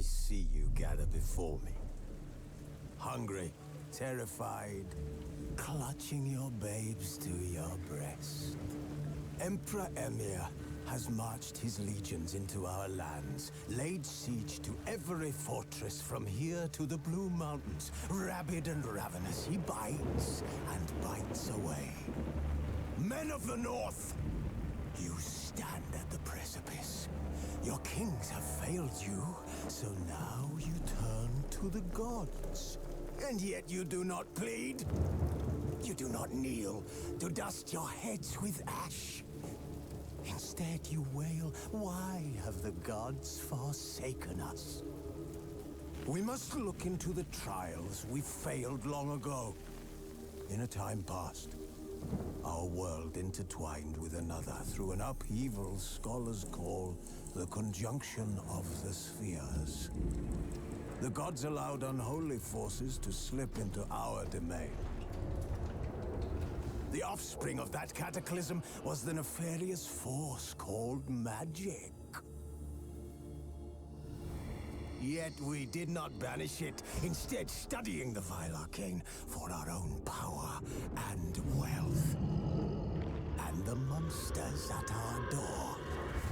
I see you gather before me. Hungry, terrified, clutching your babes to your breast. Emperor Emir has marched his legions into our lands, laid siege to every fortress from here to the Blue Mountains. Rabid and ravenous, he bites and bites away. Men of the North, you stand at the precipice. Your kings have failed you, so now you turn to the gods. And yet you do not plead. You do not kneel to dust your heads with ash. Instead you wail, why have the gods forsaken us? We must look into the trials we failed long ago. In a time past, our world intertwined with another through an upheaval scholars call the conjunction of the spheres. The gods allowed unholy forces to slip into our domain. The offspring of that cataclysm was the nefarious force called magic. Yet we did not banish it, instead studying the vile arcane for our own power and wealth. And the monsters at our door,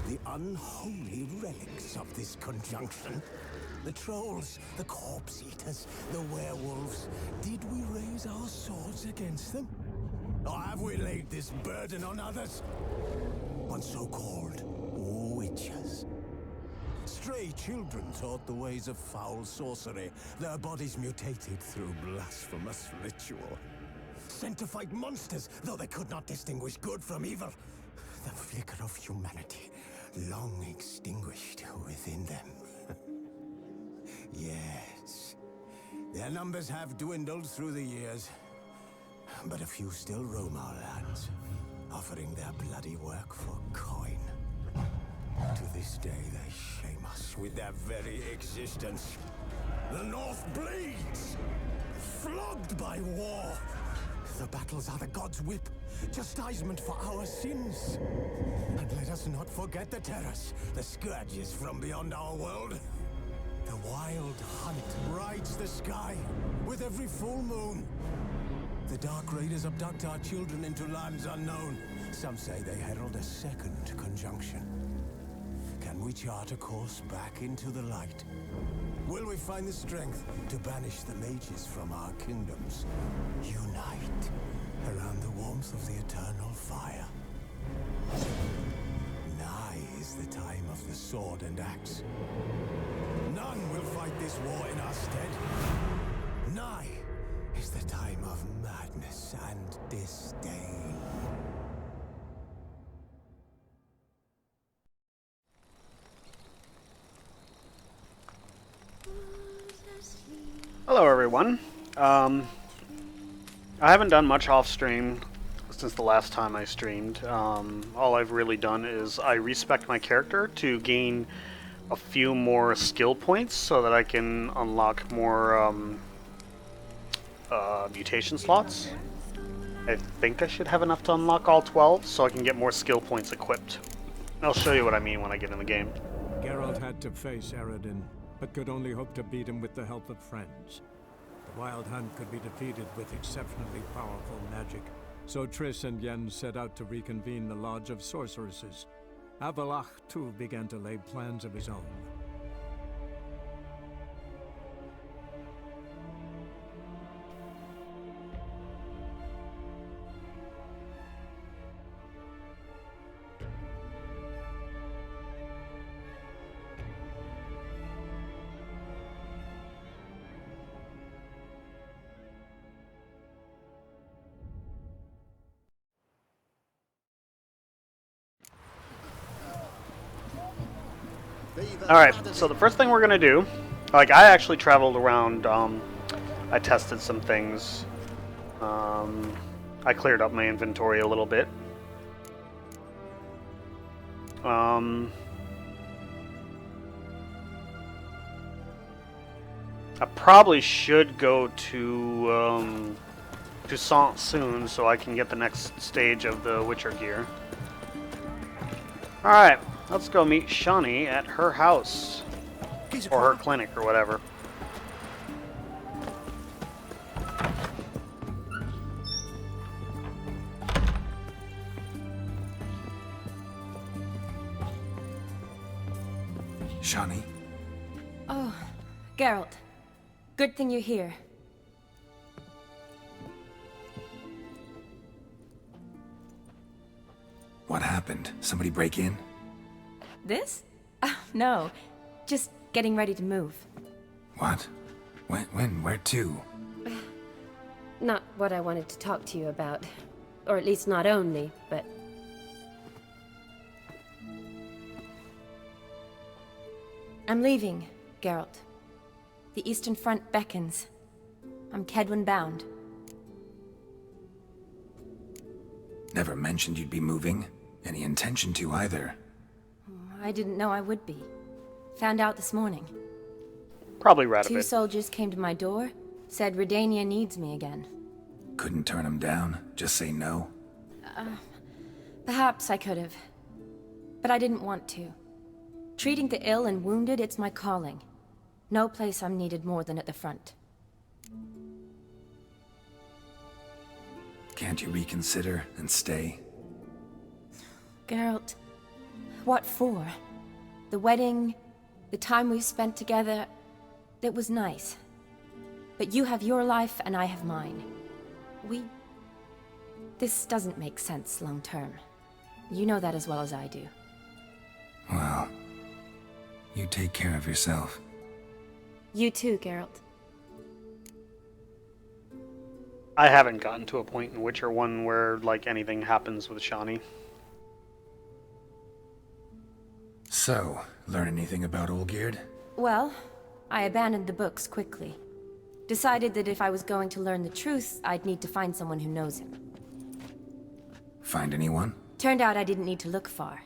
the unholy relics of this conjunction. The trolls, the corpse eaters, the werewolves. Did we raise our swords against them? Or have we laid this burden on others? On so-called witches. Stray children taught the ways of foul sorcery, their bodies mutated through blasphemous ritual. Sent to fight monsters, though they could not distinguish good from evil. The flicker of humanity, long extinguished within them. Yes, their numbers have dwindled through the years. But a few still roam our lands, offering their bloody work for coin. To this day, they shame us with their very existence. The North bleeds, flogged by war. The battles are the gods' whip, chastisement for our sins. And let us not forget the terrors, the scourges from beyond our world. The wild hunt rides the sky with every full moon. The Dark Raiders abduct our children into lands unknown. Some say they herald a second conjunction. Can we chart a course back into the light? Will we find the strength to banish the mages from our kingdoms? Unite around the warmth of the eternal fire. Nigh is the time of the sword and axe. None will fight this war in our stead. Nigh is the time of madness and disdain. Hello everyone. I haven't done much off stream since the last time I streamed. All I've really done is I respec my character to gain a few more skill points so that I can unlock more mutation slots. I think I should have enough to unlock all 12 so I can get more skill points equipped. I'll show you what I mean when I get in the game. Geralt had to face Eredin, but could only hope to beat him with the help of friends. The Wild Hunt could be defeated with exceptionally powerful magic, so Triss and Yen set out to reconvene the Lodge of Sorceresses. Avallac'h, too, began to lay plans of his own. Alright, so the first thing we're going to do, like I actually traveled around, I tested some things, I cleared up my inventory a little bit. I probably should go to Toussaint soon so I can get the next stage of the Witcher gear. Alright. Let's go meet Shani at her house. Or her clinic or whatever. Shani? Oh, Geralt. Good thing you're here. What happened? Somebody break in? This? No. Just getting ready to move. What? When? Where to? Not what I wanted to talk to you about. Or at least not only, but... I'm leaving, Geralt. The Eastern Front beckons. I'm Kedwin bound. Never mentioned you'd be moving. Any intention to either. I didn't know I would be. Found out this morning. Probably 2 Radovid. soldiers came to my door, said Redania needs me again. Couldn't turn him down? Just say no? Perhaps I could have. But I didn't want to. Treating the ill and wounded, it's my calling. No place I'm needed more than at the front. Can't you reconsider and stay? Geralt, what for? The wedding, the time we've spent together, it was nice. But you have your life and I have mine. This doesn't make sense long term. You know that as well as I do. Well, you take care of yourself. You too, Geralt. I haven't gotten to a point in Witcher 1 where, like, anything happens with Shani. So, learn anything about Olgierd? Well, I abandoned the books quickly. Decided that if I was going to learn the truth, I'd need to find someone who knows him. Find anyone? Turned out I didn't need to look far.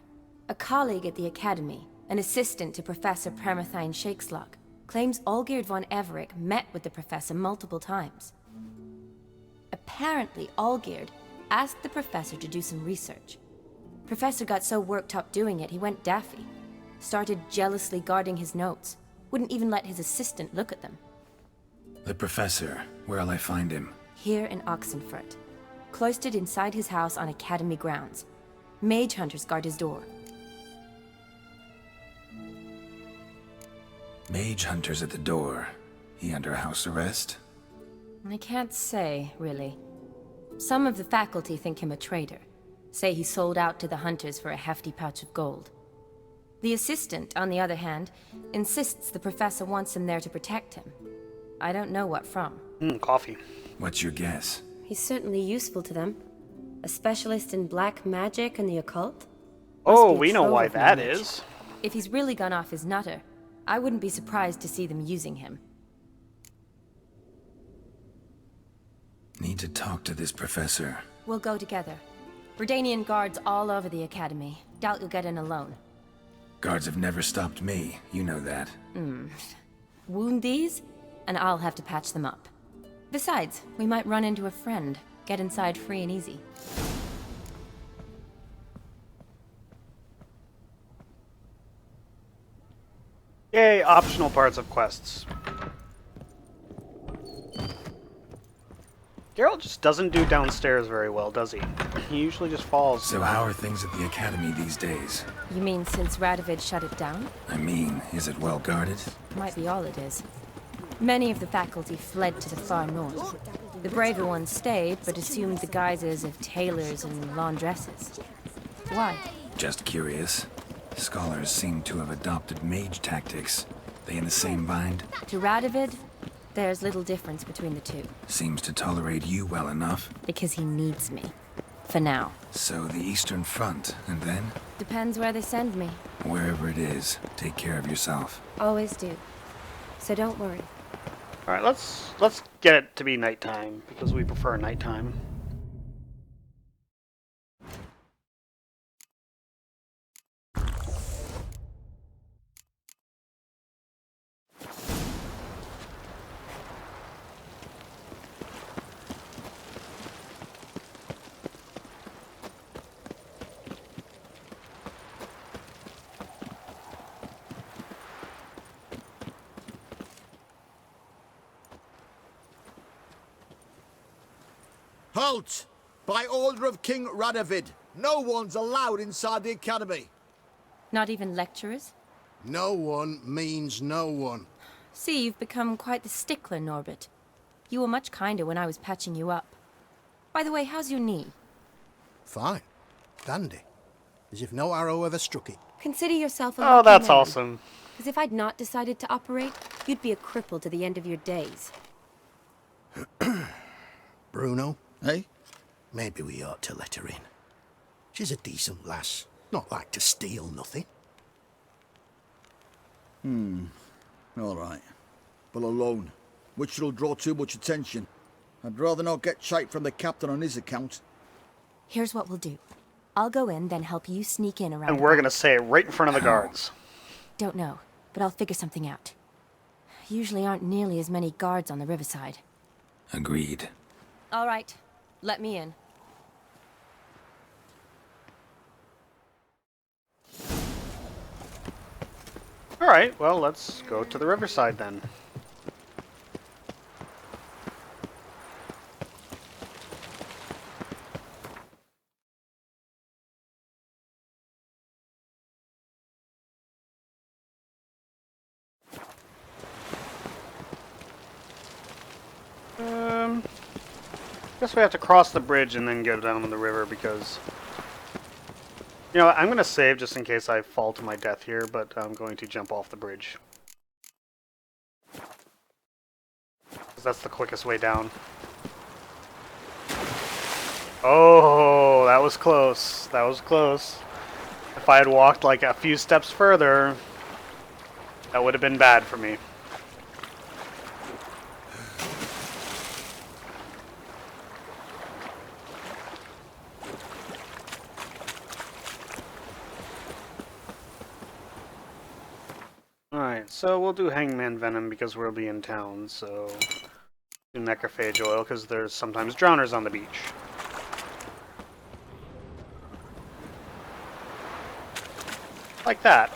A colleague at the Academy, an assistant to Professor Premathine Shakeslog, claims Olgierd von Everec met with the professor multiple times. Apparently, Olgierd asked the professor to do some research. Professor got so worked up doing it, he went daffy. Started jealously guarding his notes. Wouldn't even let his assistant look at them. The professor. Where'll I find him? Here in Oxenfurt. Cloistered inside his house on Academy grounds. Mage hunters guard his door. Mage hunters at the door. He under house arrest? I can't say, really. Some of the faculty think him a traitor. Say he sold out to the hunters for a hefty pouch of gold. The assistant, on the other hand, insists the professor wants him there to protect him. I don't know what from. Coffee. What's your guess? He's certainly useful to them. A specialist in black magic and the occult? Oh, Must be a we know trove why of that knowledge. is. If he's really gone off his nutter, I wouldn't be surprised to see them using him. Need to talk to this professor. We'll go together. Redanian guards all over the Academy. Doubt you'll get in alone. Guards have never stopped me. You know that. Wound these, and I'll have to patch them up. Besides, we might run into a friend. Get inside free and easy. Yay, optional parts of quests. Geralt just doesn't do downstairs very well, does he? He usually just falls. So how are things at the Academy these days? You mean since Radovid shut it down? I mean, is it well guarded? Might be all it is. Many of the faculty fled to the far north. The braver ones stayed, but assumed the guises of tailors and laundresses. Why? Just curious. Scholars seem to have adopted mage tactics. They in the same bind? To Radovid, there's little difference between the two. Seems to tolerate you well enough. Because he needs me. For now. So the Eastern Front, and then? Depends where they send me. Wherever it is, take care of yourself. Always do. So don't worry. Alright, let's get it to be nighttime, because we prefer nighttime. Halt! By order of King Radovid, no one's allowed inside the academy. Not even lecturers? No one means no one. See, you've become quite the stickler, Norbert. You were much kinder when I was patching you up. By the way, how's your knee? Fine. Dandy. As if no arrow ever struck it. Consider yourself a Oh, lucky that's man. awesome. Because if I'd not decided to operate, you'd be a cripple to the end of your days. Bruno, eh? Maybe we ought to let her in. She's a decent lass. Not like to steal nothing. All right. But alone, which will draw too much attention. I'd rather not get shite from the captain on his account. Here's what we'll do. I'll go in, then help you sneak in around And the we're back. gonna say it right in front of the guards. Don't know, but I'll figure something out. Usually aren't nearly as many guards on the riverside. Agreed. All right, let me in. Alright, well, let's go to the riverside then. Guess we have to cross the bridge and then go down the river because... You know what, I'm going to save just in case I fall to my death here, but I'm going to jump off the bridge. 'Cause that's the quickest way down. Oh, that was close. That was close. If I had walked like a few steps further, that would have been bad for me. Alright, so we'll do Hangman Venom because we'll be in town, so... Do Necrophage Oil because there's sometimes drowners on the beach. Like that.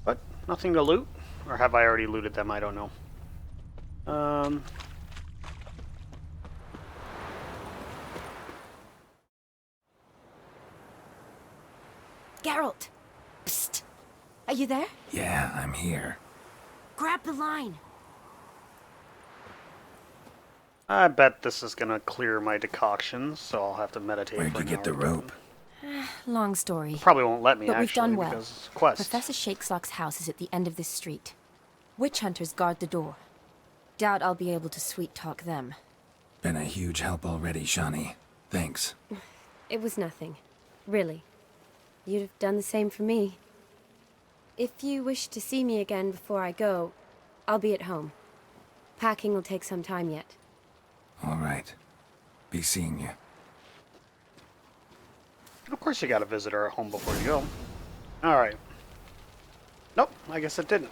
But nothing to loot? Or have I already looted them? I don't know. Geralt! Psst! Are you there? Yeah, I'm here. Grab the line! I bet this is gonna clear my decoctions, so I'll have to meditate Where'd for you an get hour the or rope? Long story. Probably won't let me, But actually, we've done well. because it's a quest. Professor Shakesock's house is at the end of this street. Witch hunters guard the door. Doubt I'll be able to sweet-talk them. Been a huge help already, Shani. Thanks. It was nothing. Really. You'd have done the same for me. If you wish to see me again before I go, I'll be at home. Packing will take some time yet. All right. Be seeing you. Of course you gotta visit her at home before you go. Alright. Nope, I guess it didn't.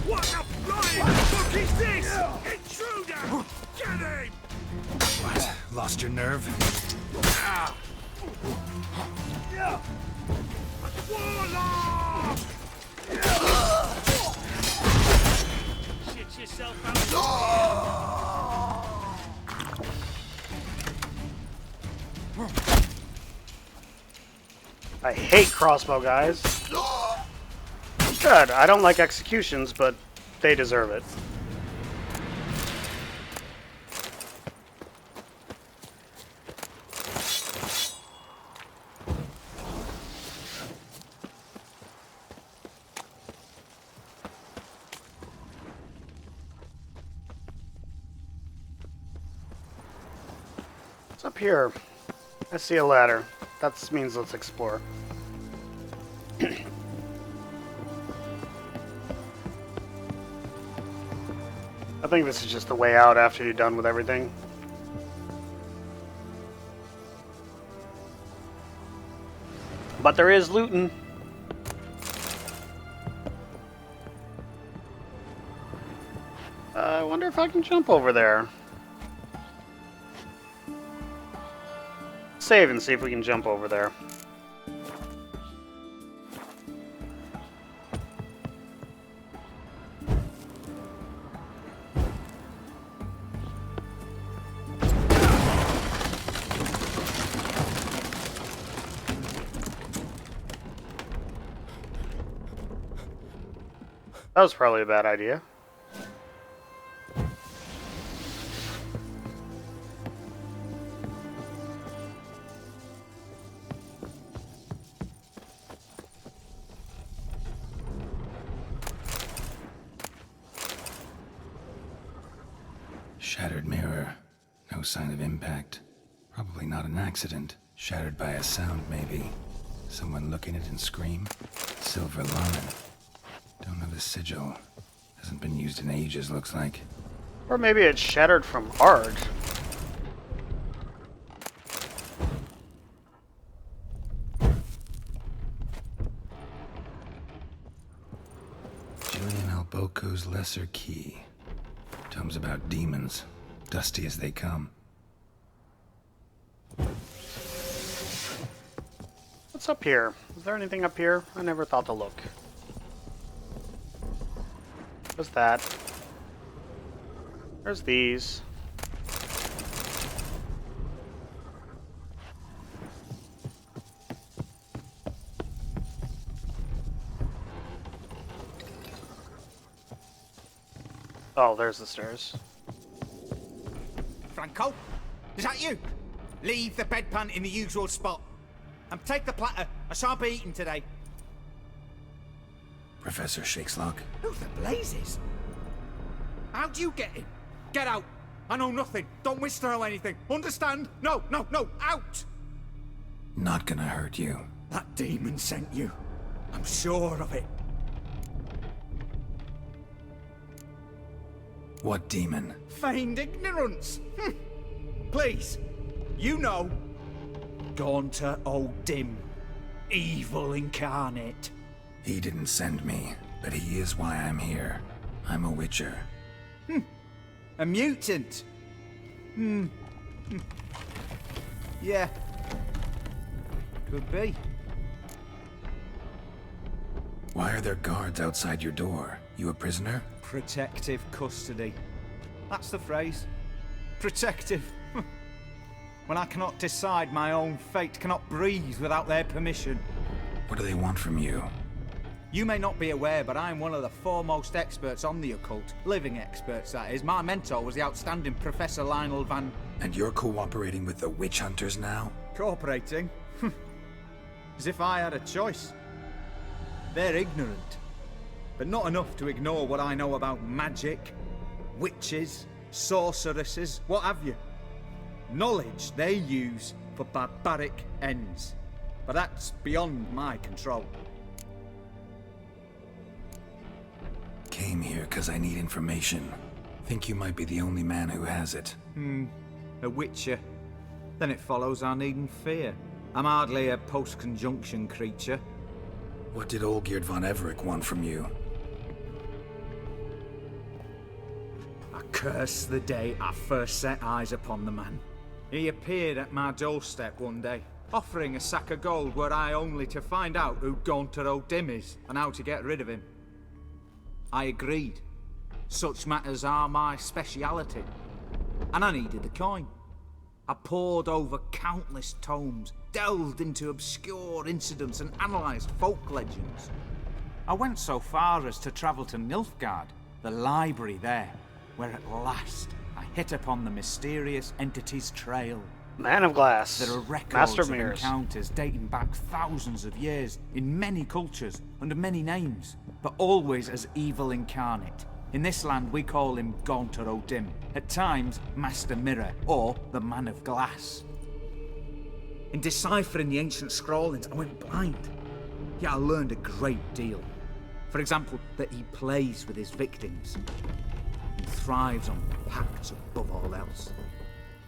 What the flying fuck is this? Intruder! Get him! What? Lost your nerve? Warlock! Shit yourself out. I hate crossbow guys. Good, I don't like executions, but they deserve it. up here? I see a ladder. That means let's explore. I think this is just the way out after you're done with everything. But there is looting. I wonder if I can jump over there. Save and see if we can jump over there. That was probably a bad idea. Shattered mirror. No sign of impact. Probably not an accident. Shattered by a sound, maybe. Someone look in it and scream. Silver line. Don't know the sigil. Hasn't been used in ages, looks like. Or maybe it's shattered from art. Julian Alboco's Lesser Key. Tomes about demons. Dusty as they come. What's up here? Is there anything up here? I never thought to look. What's that? There's these. Oh, there's the stairs. Franco? Is that you? Leave the bedpan in the usual spot. And take the platter. I shan't be eating today. Professor Shakeslock. Who the blazes? How do you get in? Get out. I know nothing. Don't wish to know anything. Understand? No, no, no. Out! Not gonna hurt you. That demon sent you. I'm sure of it. What demon? Feigned ignorance. Please. You know. Gaunter O'Dim. Evil incarnate. He didn't send me, but he is why I'm here. I'm a witcher. A mutant. Yeah. Could be. Why are there guards outside your door? You a prisoner? Protective custody. That's the phrase. Protective. When I cannot decide my own fate, cannot breathe without their permission. What do they want from you? You may not be aware, but I'm one of the foremost experts on the occult. Living experts, that is. My mentor was the outstanding Professor Lionel Van... And you're cooperating with the witch hunters now? Cooperating? As if I had a choice. They're ignorant. But not enough to ignore what I know about magic, witches, sorceresses, what have you. Knowledge they use for barbaric ends. But that's beyond my control. Came here because I need information. Think you might be the only man who has it. A witcher. Then it follows I needn't fear. I'm hardly a post-conjunction creature. What did Olgierd von Everec want from you? I curse the day I first set eyes upon the man. He appeared at my doorstep one day, offering a sack of gold were I only to find out who Gaunter O'Dim is and how to get rid of him. I agreed. Such matters are my speciality. And I needed the coin. I pored over countless tomes, delved into obscure incidents and analysed folk legends. I went so far as to travel to Nilfgaard, the library there, where at last I hit upon the mysterious entity's trail. Man of Glass. There are records Master of Mirrors. encounters dating back thousands of years in many cultures under many names, but always as evil incarnate. In this land we call him Gaunter O'Dim, at times Master Mirror or the Man of Glass. In deciphering the ancient scrawlings, I went blind. Yet I learned a great deal. For example, that he plays with his victims and thrives on pacts above all else.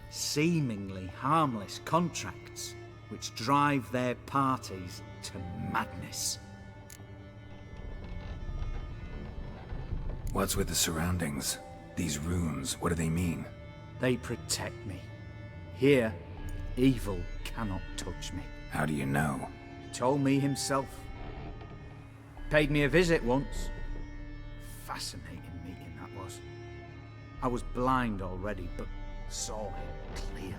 Seemingly harmless contracts which drive their parties to madness. What's with the surroundings? These runes, what do they mean? They protect me. Here, evil cannot touch me. How do you know? He told me himself. Paid me a visit once. Fascinating meeting that was. I was blind already, but saw him clearly.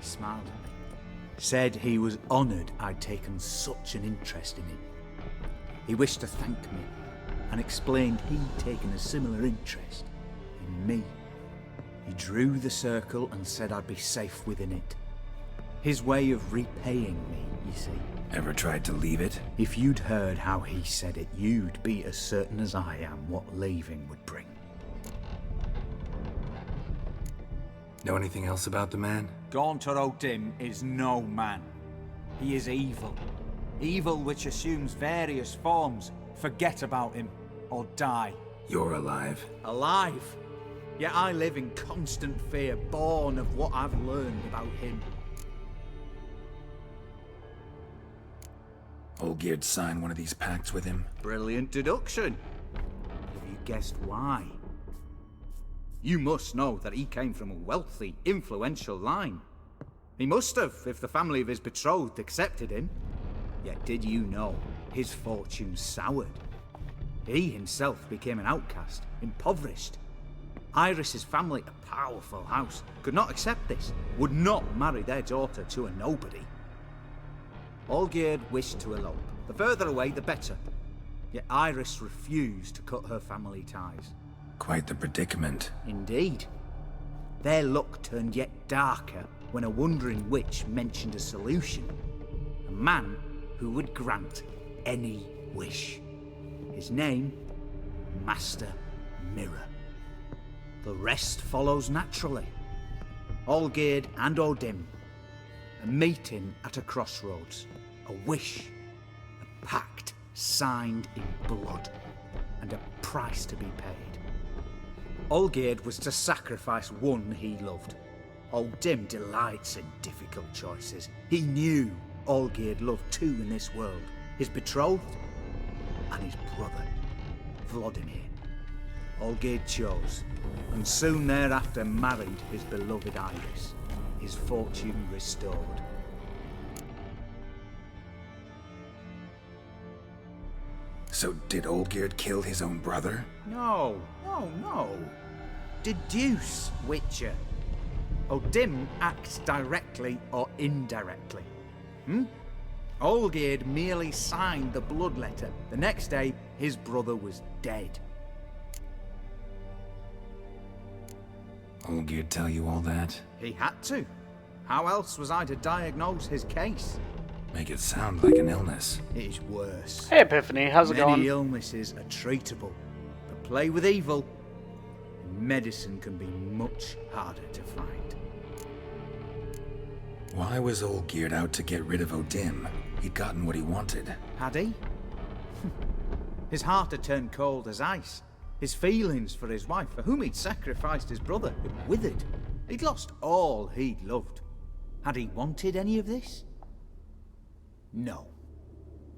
He smiled at me. Said he was honoured I'd taken such an interest in him. He wished to thank me and explained he'd taken a similar interest in me. He drew the circle and said I'd be safe within it. His way of repaying me, you see. Ever tried to leave it? If you'd heard how he said it, you'd be as certain as I am what leaving would bring. Know anything else about the man? Gaunter O'Dim is no man. He is evil. Evil which assumes various forms. Forget about him, or die. You're alive. Alive? Yet I live in constant fear, born of what I've learned about him. Olgierd signed one of these pacts with him? Brilliant deduction. Have you guessed why? You must know that he came from a wealthy, influential line. He must have, if the family of his betrothed accepted him. Yet did you know his fortune soured? He himself became an outcast, impoverished. Iris's family, a powerful house, could not accept this, would not marry their daughter to a nobody. Olgierd wished to elope. The further away, the better. Yet Iris refused to cut her family ties. Quite the predicament. Indeed. Their luck turned yet darker when a wandering witch mentioned a solution. A man who would grant any wish. His name, Master Mirror. The rest follows naturally. Olgierd and O'Dim. A meeting at a crossroads. A wish. A pact signed in blood. And a price to be paid. Olgierd was to sacrifice one he loved. O'Dim delights in difficult choices. He knew Olgierd loved two in this world. His betrothed and his brother, Vladimir. Olgierd chose, and soon thereafter married his beloved Iris, his fortune restored. So did Olgierd kill his own brother? No. Deduce, Witcher. O'Dim acts directly or indirectly. Olgierd merely signed the blood letter. The next day, his brother was dead. Olgierd tell you all that? He had to. How else was I to diagnose his case? Make it sound like an illness. It is worse. Hey Epiphany, how's it going? Many illnesses are treatable, but play with evil, and medicine can be much harder to find. Why was Olgierd out to get rid of O'Dim? He'd gotten what he wanted. Had he? His heart had turned cold as ice. His feelings for his wife, for whom he'd sacrificed his brother, had withered. He'd lost all he'd loved. Had he wanted any of this? No.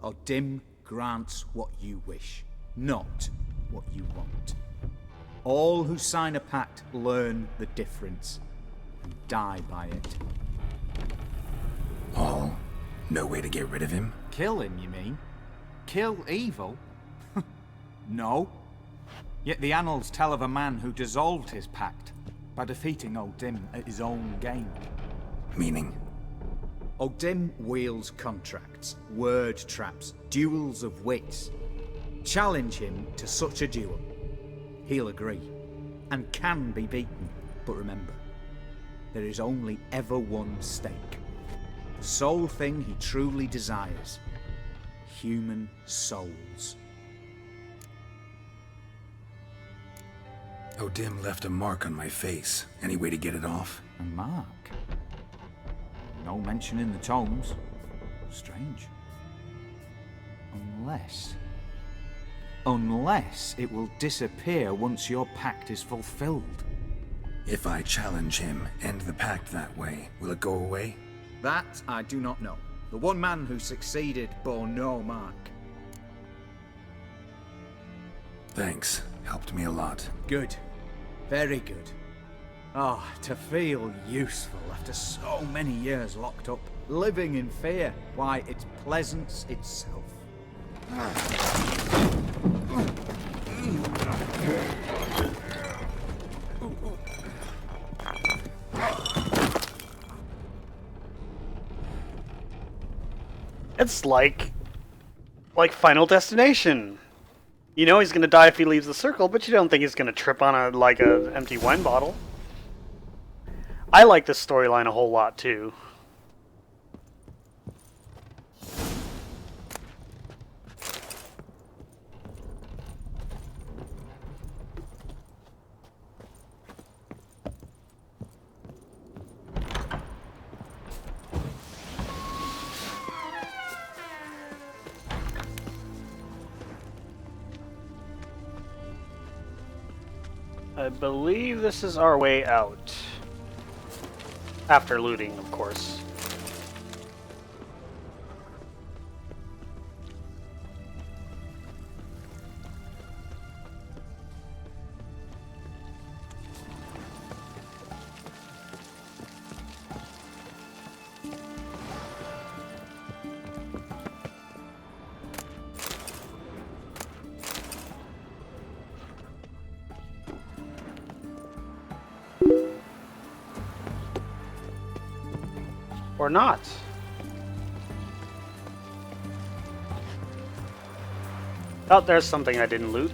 O'Dim grants what you wish, not what you want. All who sign a pact learn the difference and die by it. All? No way to get rid of him? Kill him, you mean? Kill evil? No. Yet the annals tell of a man who dissolved his pact by defeating O'Dim at his own game. Meaning? O'Dim wields contracts, word traps, duels of wits. Challenge him to such a duel. He'll agree, and can be beaten. But remember, there is only ever one stake. The sole thing he truly desires. Human souls. O'Dim left a mark on my face. Any way to get it off? A mark? No mention in the tomes. Strange. Unless it will disappear once your pact is fulfilled. If I challenge him, end the pact that way, will it go away? That I do not know. The one man who succeeded bore no mark. Thanks. Helped me a lot. Good. Very good. Ah, to feel useful after so many years locked up, living in fear. Why, it's pleasance itself. It's like Final Destination. You know he's gonna die if he leaves the circle, but you don't think he's gonna trip on a empty wine bottle. I like this storyline a whole lot too. I believe this is our way out. After looting, of course. Or not. Oh, there's something I didn't loot.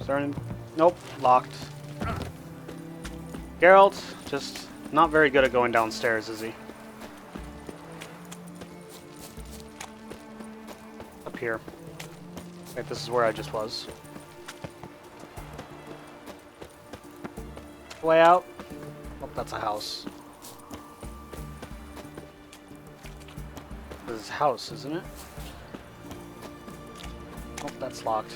Starting. Nope, locked. Geralt, just not very good at going downstairs, is he? Up here. Wait, this is where I just was. Way out. Oh, that's a house. This is a house, isn't it? Oh, that's locked.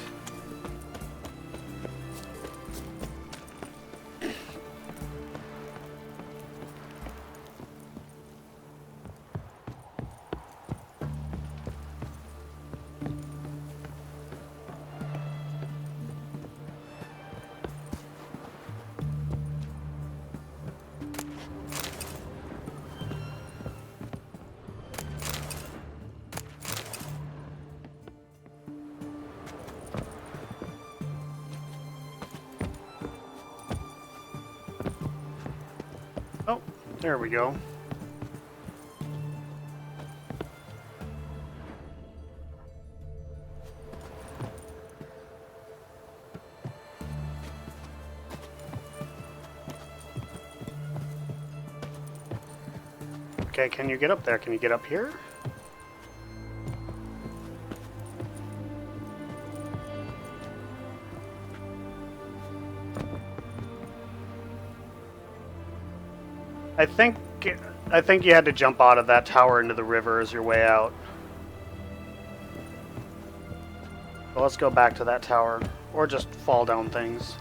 Oh, there we go. Okay, can you get up there? Can you get up here? I think you had to jump out of that tower into the river as your way out. Well, let's go back to that tower, or just fall down things.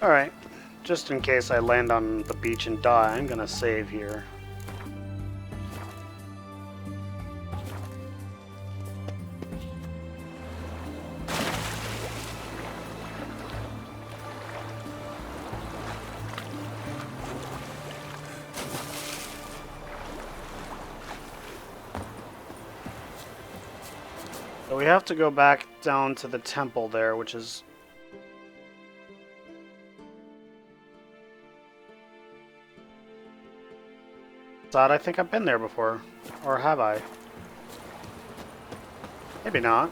Alright, just in case I land on the beach and die, I'm gonna save here. So we have to go back down to the temple there, which is... Thought I think I've been there before. Or have I? Maybe not.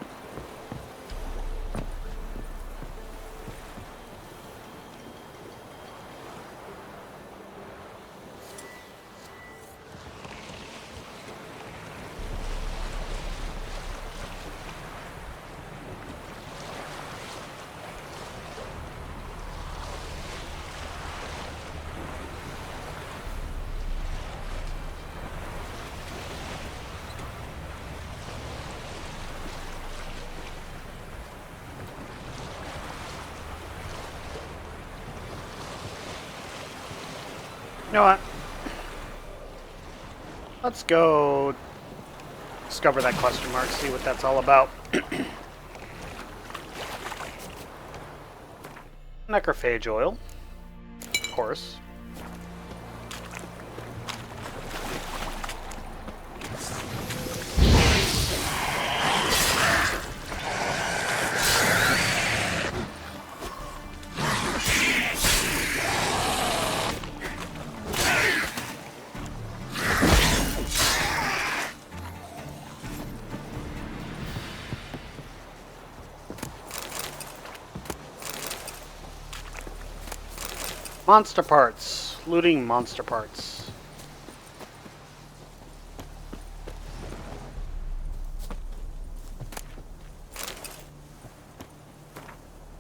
You know what? Let's go discover that question mark, see what that's all about. Necrophage oil, of course. Monster parts. Looting monster parts.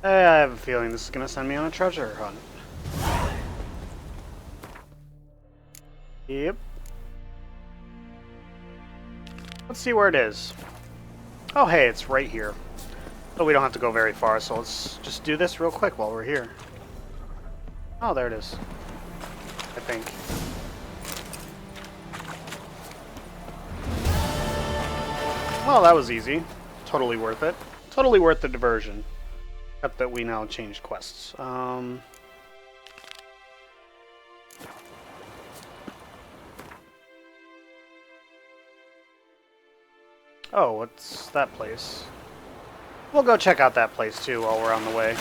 I have a feeling this is going to send me on a treasure hunt. Yep. Let's see where it is. Oh, hey, it's right here. But we don't have to go very far, so let's just do this real quick while we're here. Oh, there it is. I think. Well, that was easy. Totally worth it. Totally worth the diversion. Except that we now changed quests. Oh, what's that place? We'll go check out that place too while we're on the way.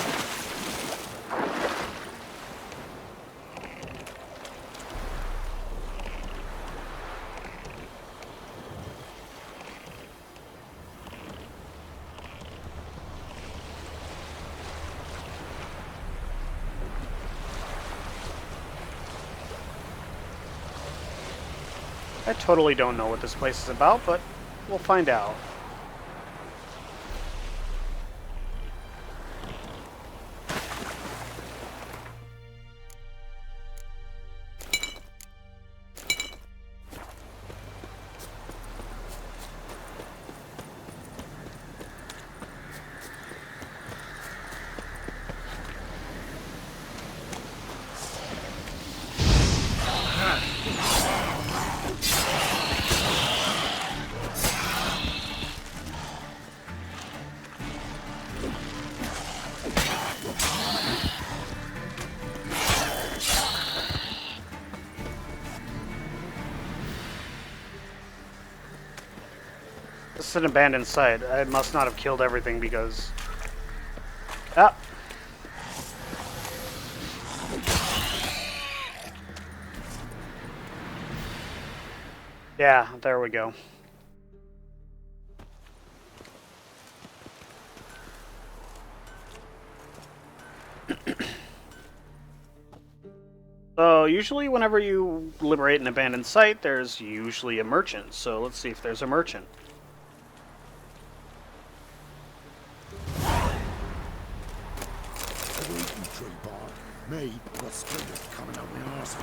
I totally don't know what this place is about, but we'll find out. This is an abandoned site. I must not have killed everything because... Ah! Yeah, there we go. So, usually whenever you liberate an abandoned site, there's usually a merchant. So, let's see if there's a merchant. Me, got splinters coming out my arse.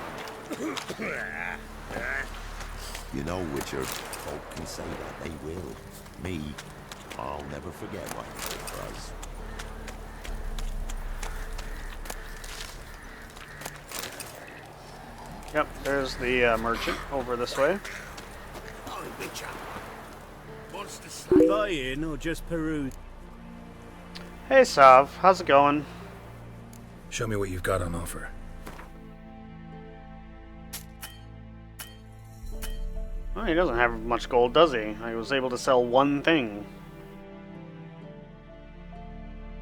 You know, Witcher, folk can say that, they will. Me, I'll never forget what you did for us. Yep, there's the merchant over this way. Oh, Witcher. Wants to slay. Buying or just peruse? Hey Sav, how's it going? Show me what you've got on offer. Well, he doesn't have much gold, does he? I was able to sell one thing.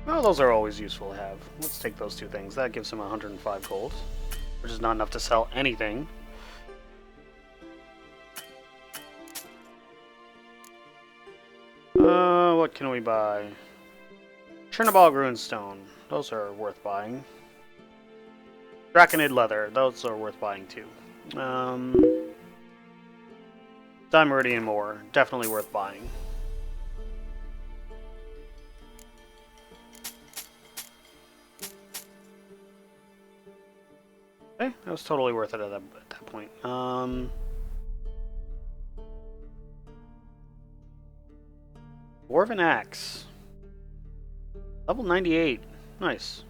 Well, those are always useful to have. Let's take those two things. That gives him 105 gold, which is not enough to sell anything. What can we buy? Chernobog Runestone. Those are worth buying. Draconid Leather. Those are worth buying too. Dimeridian Ore. Definitely worth buying. Okay, that was totally worth it at that point. Dwarven Axe. Level 98. Nice.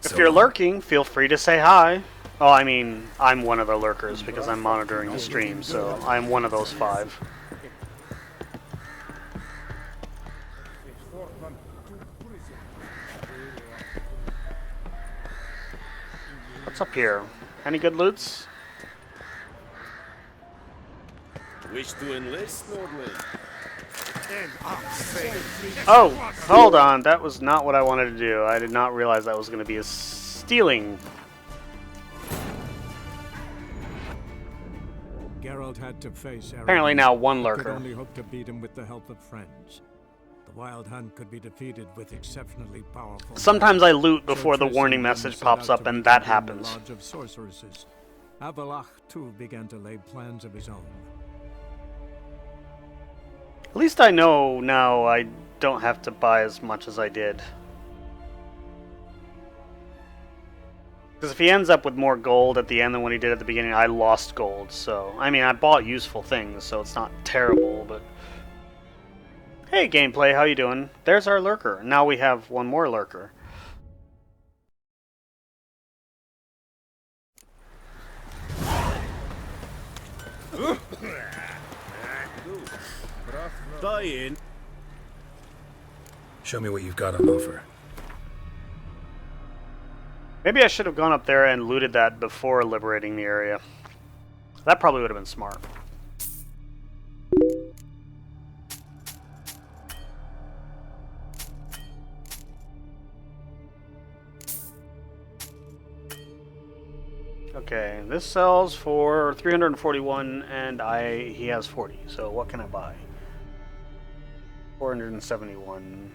If you're lurking, feel free to say hi. Oh, I mean, I'm one of the lurkers because I'm monitoring the stream, so I'm one of those 5. What's up here? Any good loots? Wish to enlist, Nordling? Oh, hold on. That was not what I wanted to do. I did not realize that was going to be a stealing. Geralt had to face Aragon, Apparently now one but lurker. could only hope to beat him with the help of friends. The Wild Hunt could be defeated with exceptionally powerful. Sometimes I loot before the Triss warning and message set pops out up, to and that reconvene happens. the Lodge of Sorceresses. Avalach too began to lay plans of his own. At least I know now I don't have to buy as much as I did. Because if he ends up with more gold at the end than what he did at the beginning, I lost gold. So, I mean, I bought useful things, so it's not terrible, but... Hey, gameplay, how you doing? There's our lurker. Now we have one more lurker. Die in. Show me what you've got on offer. Maybe I should have gone up there and looted that before liberating the area. That probably would have been smart. Okay, this sells for 341 and he has 40. So what can I buy? 471.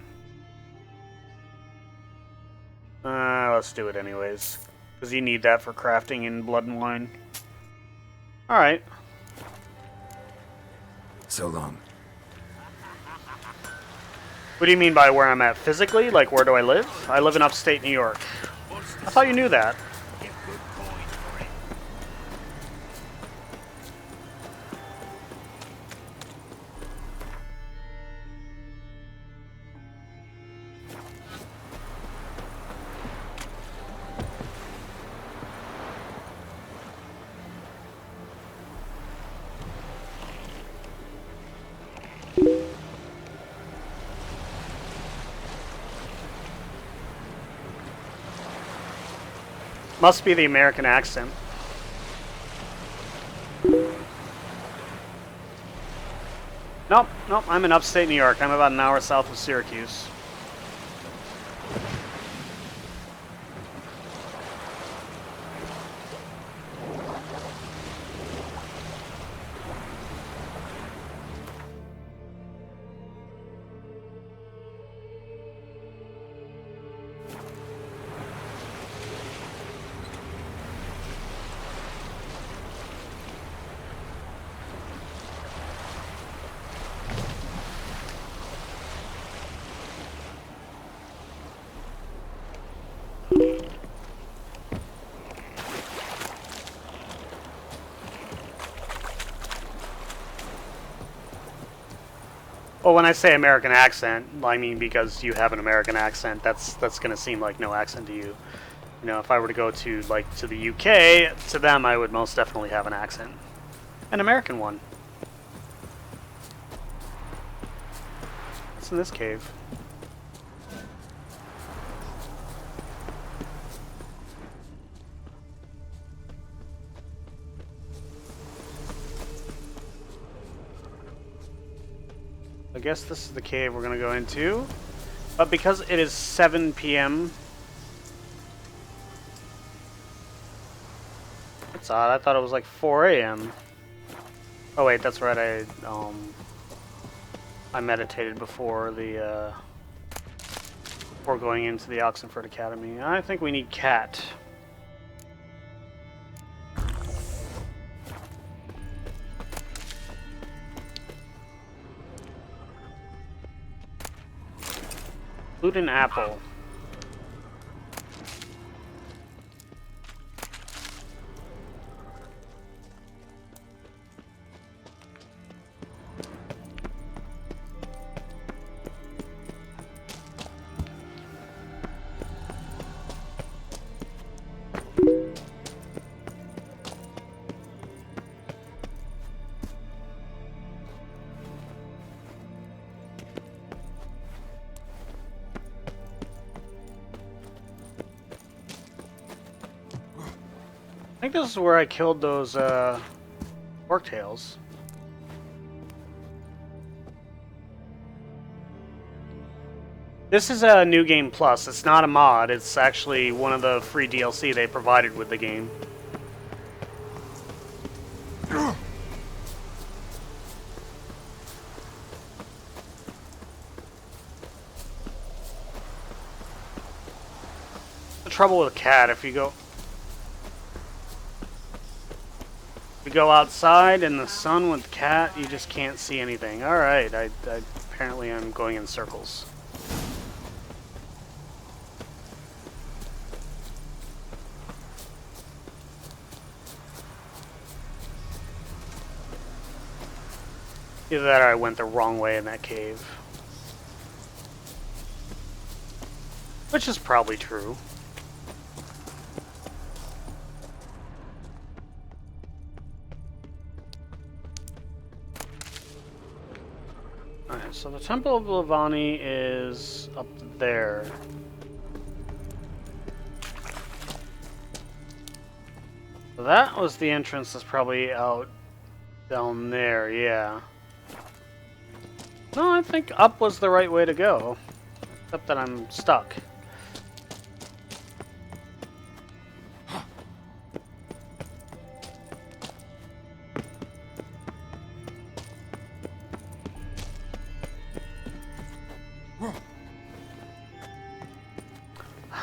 Let's do it anyways. Because you need that for crafting in Blood and Wine. Alright. So long. What do you mean by where I'm at physically? Like, where do I live? I live in upstate New York. I thought you knew that. Must be the American accent. Nope, I'm in upstate New York. I'm about an hour south of Syracuse. Well, when I say American accent, I mean because you have an American accent. That's going to seem like no accent to you. You know, if I were to go to to the UK, to them I would most definitely have an accent, an American one. What's in this cave? I guess this is the cave we're going to go into. But because it is 7 p.m. That's odd. I thought it was like 4 a.m. Oh wait, that's right. I meditated before before going into the Oxenford Academy. I think we need Cat. Food and apple. I think this is where I killed those orc tails. This is a New Game Plus. It's not a mod. It's actually one of the free DLC they provided with the game. The trouble with a cat, if you go outside in the sun with Cat, you just can't see anything. Alright, I apparently I'm going in circles. Either that or I went the wrong way in that cave. Which is probably true. Alright, so the Temple of Lavani is up there. So that was the entrance that's probably out down there, yeah. No, I think up was the right way to go. Except that I'm stuck.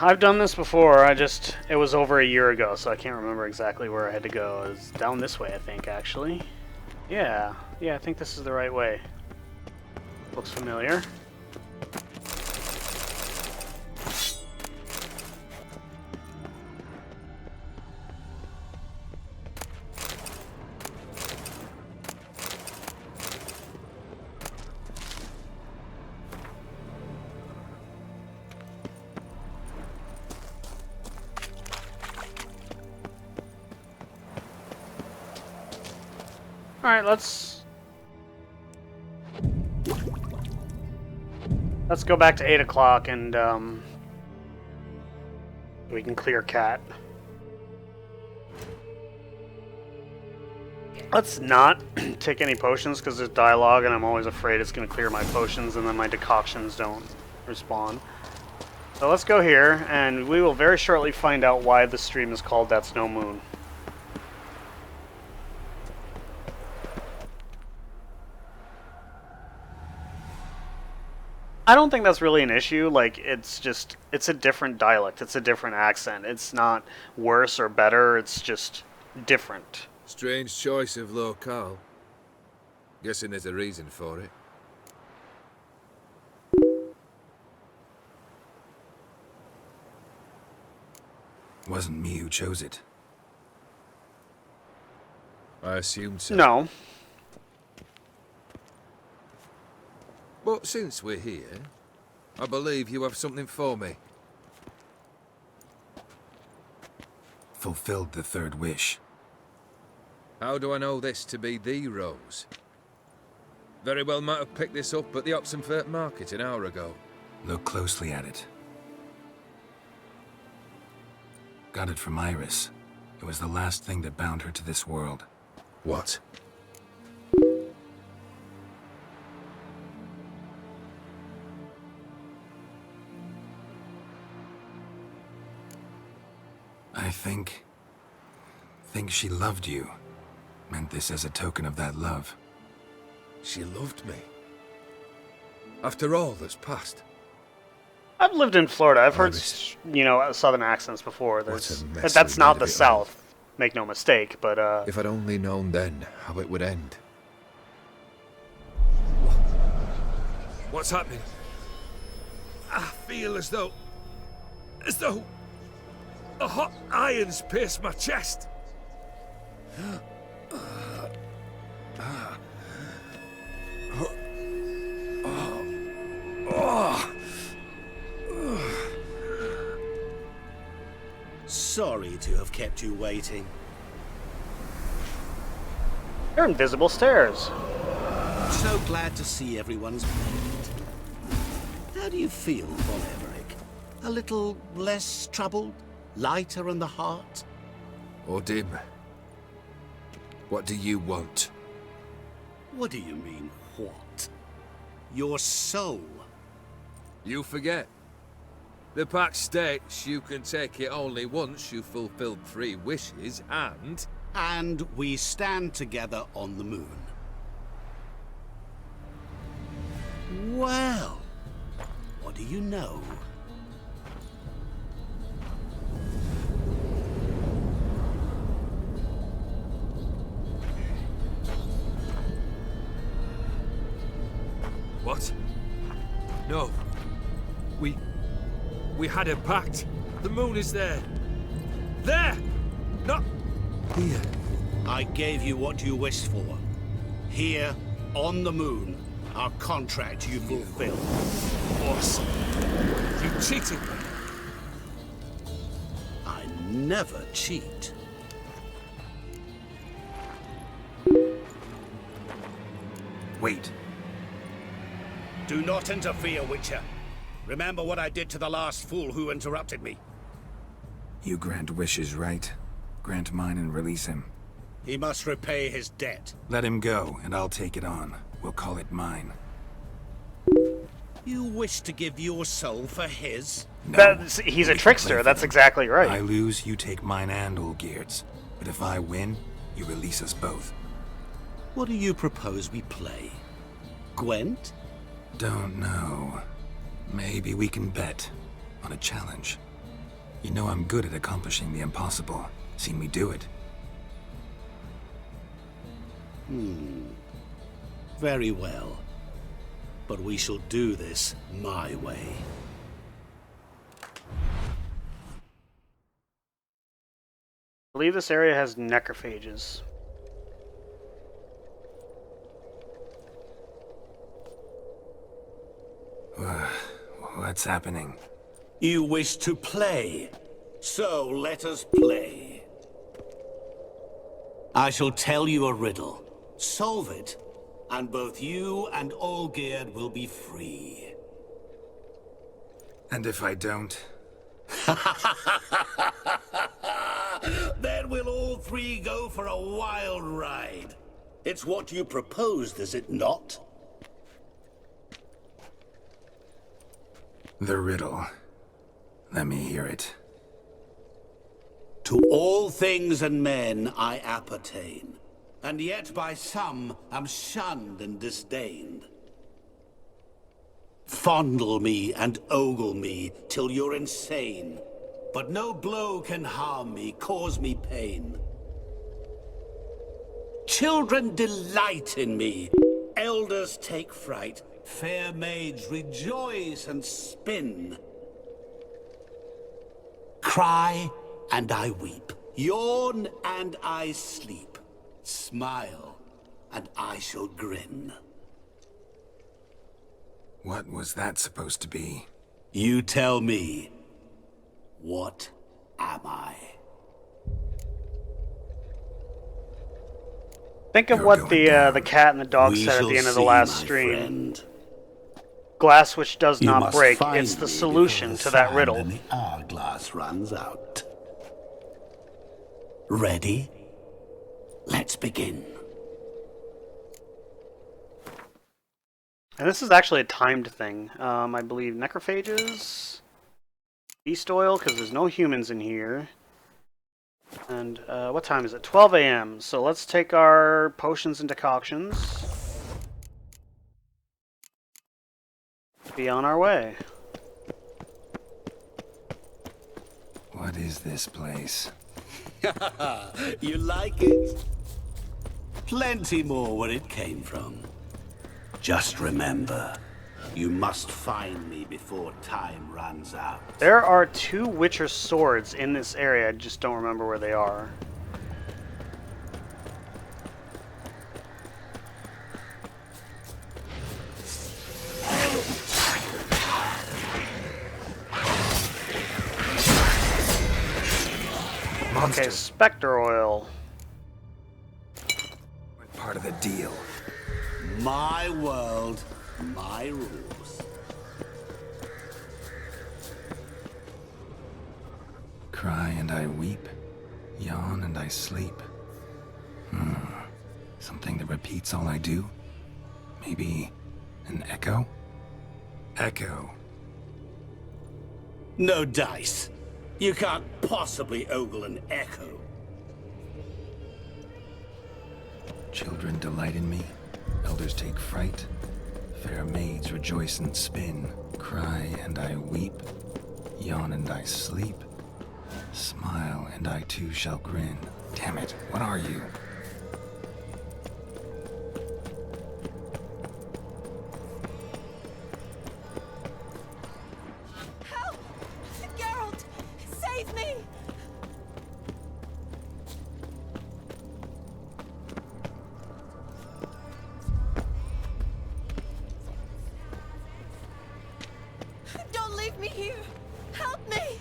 I've done this before, it was over a year ago, so I can't remember exactly where I had to go. It was down this way, I think, actually. Yeah, I think this is the right way. Looks familiar. Alright, let's go back to 8 o'clock and we can clear Cat. Let's not take any potions because there's dialogue and I'm always afraid it's going to clear my potions and then my decoctions don't respawn. So let's go here and we will very shortly find out why the stream is called That's No Moon. I don't think that's really an issue. Like, it's a different dialect. It's a different accent. It's not worse or better. It's just different. Strange choice of locale. Guessing there's a reason for it. Wasn't me who chose it. I assumed so. No. But since we're here, I believe you have something for me. Fulfilled the third wish. How do I know this to be the rose? Very well might have picked this up at the Oxenfurt market an hour ago. Look closely at it. Got it from Iris. It was the last thing that bound her to this world. What? I think Think she loved you. Meant this as a token of that love. She loved me. After all that's passed. I've lived in Florida. I've heard, Iris. you know, southern accents before. What a mess That's we not made the of it all. South. Make no mistake, but If I'd only known then how it would end. What's happening? I feel as though a hot iron's pierced my chest. Sorry to have kept you waiting. they're invisible stairs. So glad to see everyone's made it. How do you feel, Von Everett? A little less troubled? Lighter in the heart? Odim, what do you want? What do you mean, what? Your soul. You forget. The pact states you can take it only once you've fulfilled 3 wishes, and... And we stand together on the moon. Well, what do you know? What? No. We had a pact. The moon is there. There! Not here. I gave you what you wished for. Here, on the moon, our contract you fulfilled. Boss, you cheated me. I never cheat. Wait. Do not interfere, Witcher. Remember what I did to the last fool who interrupted me. You grant wishes, right? Grant mine and release him. He must repay his debt. Let him go, and I'll take it on. We'll call it mine. You wish to give your soul for his? No. He's a we can trickster. play for That's them. exactly right. I lose, you take mine and Olgierd's. But if I win, you release us both. What do you propose we play? Gwent? Don't know. Maybe we can bet on a challenge. You know I'm good at accomplishing the impossible. Seen me do it. Very well. But we shall do this my way. I believe this area has necrophages. What's happening? You wish to play, so let us play. I shall tell you a riddle. Solve it, and both you and Olgierd will be free. And if I don't? Then we'll all 3 go for a wild ride. It's what you proposed, is it not? The riddle. Let me hear it. To all things and men I appertain, and yet by some am shunned and disdained. Fondle me and ogle me till you're insane, but no blow can harm me, cause me pain. Children delight in me, elders take fright, fair maids rejoice and spin. Cry and I weep, yawn and I sleep, smile and I shall grin. What was that supposed to be? You tell me, what am I? Think of You're what going the cat and the dog We said at shall the end of the see, last my stream. friend. Glass which does You not must break. find It's the me solution before to the that sand riddle. and the hourglass runs out. Ready? Let's begin. And this is actually a timed thing. I believe necrophages, beast oil, because there's no humans in here. And what time is it? 12 a.m. So let's take our potions and decoctions. Be on our way. What is this place? You like it? Plenty more where it came from. Just remember, you must find me before time runs out. There are 2 Witcher swords in this area. I just don't remember where they are. Monster. Okay, Spectre Oil. What part of the deal? My world, my rules. Cry and I weep, yawn and I sleep. Something that repeats all I do? Maybe an echo? Echo. No dice. You can't possibly ogle an echo. Children delight in me, elders take fright. Fair maids rejoice and spin. Cry and I weep, yawn and I sleep. Smile and I too shall grin. Damn it, what are you? Help! Geralt! Save me! Don't leave me here! Help me!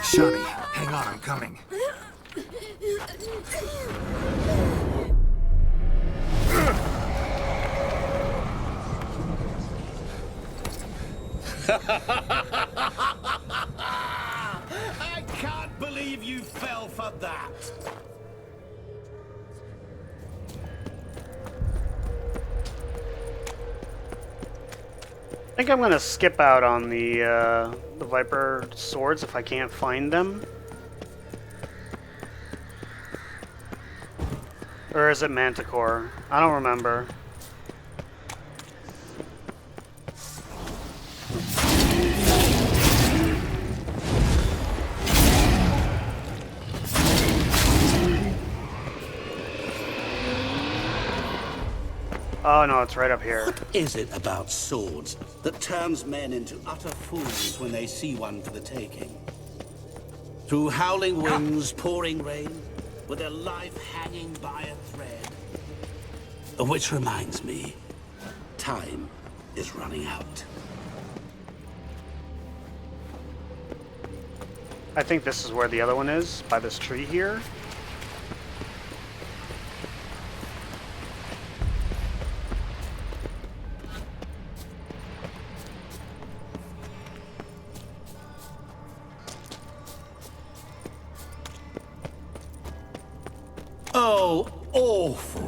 Shani, hang on, I'm coming. I can't believe you fell for that. I think I'm gonna skip out on the Viper swords if I can't find them. Or is it Manticore? I don't remember. Oh no, it's right up here. What is it about swords that turns men into utter fools when they see one for the taking? Through howling winds, pouring rain, with their life hanging by a thread. Which reminds me, time is running out. I think this is where the other one is, by this tree here. Oh, awful.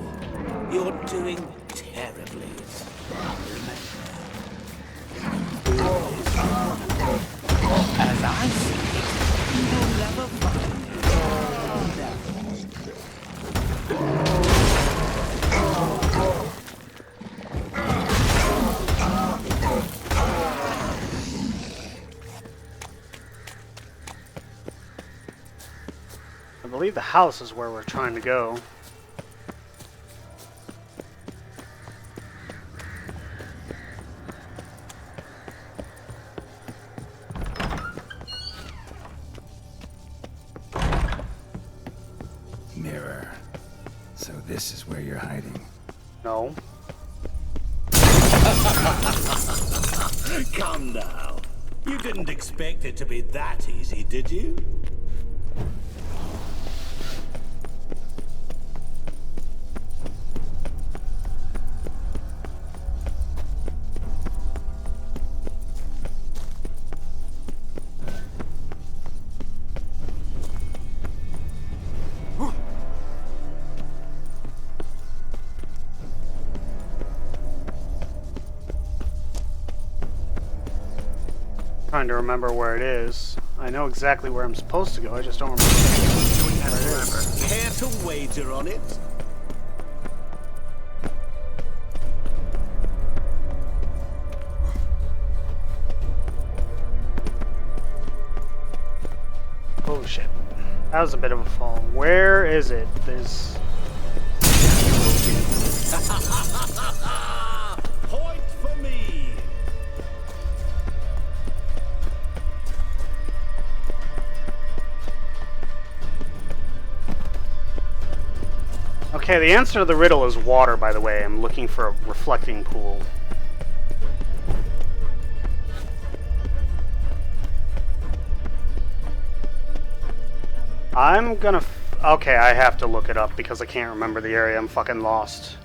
You're doing terribly. As I see it, you'll never find I believe the house is where we're trying to go. Mirror. So this is where you're hiding. No. Come now. You didn't expect it to be that easy, did you? Trying to remember where it is. I know exactly where I'm supposed to go, I just don't remember. Care to wager on it? Oh shit. That was a bit of a fall. Where is it? There's... Point for me! Okay, the answer to the riddle is water, by the way. I'm looking for a reflecting pool. I'm gonna... okay, I have to look it up because I can't remember the area. I'm fucking lost.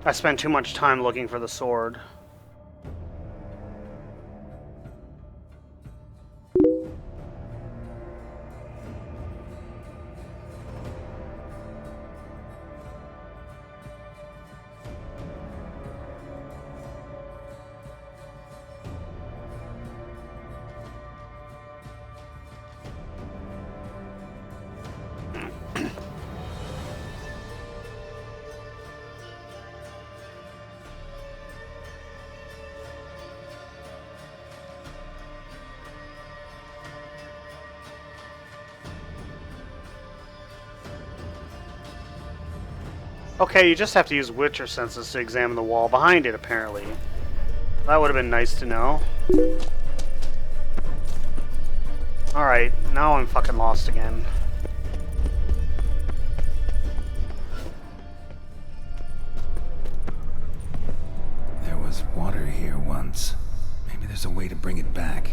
I spent too much time looking for the sword. Okay, you just have to use Witcher senses to examine the wall behind it, apparently. That would have been nice to know. Alright, now I'm fucking lost again. There was water here once. Maybe there's a way to bring it back.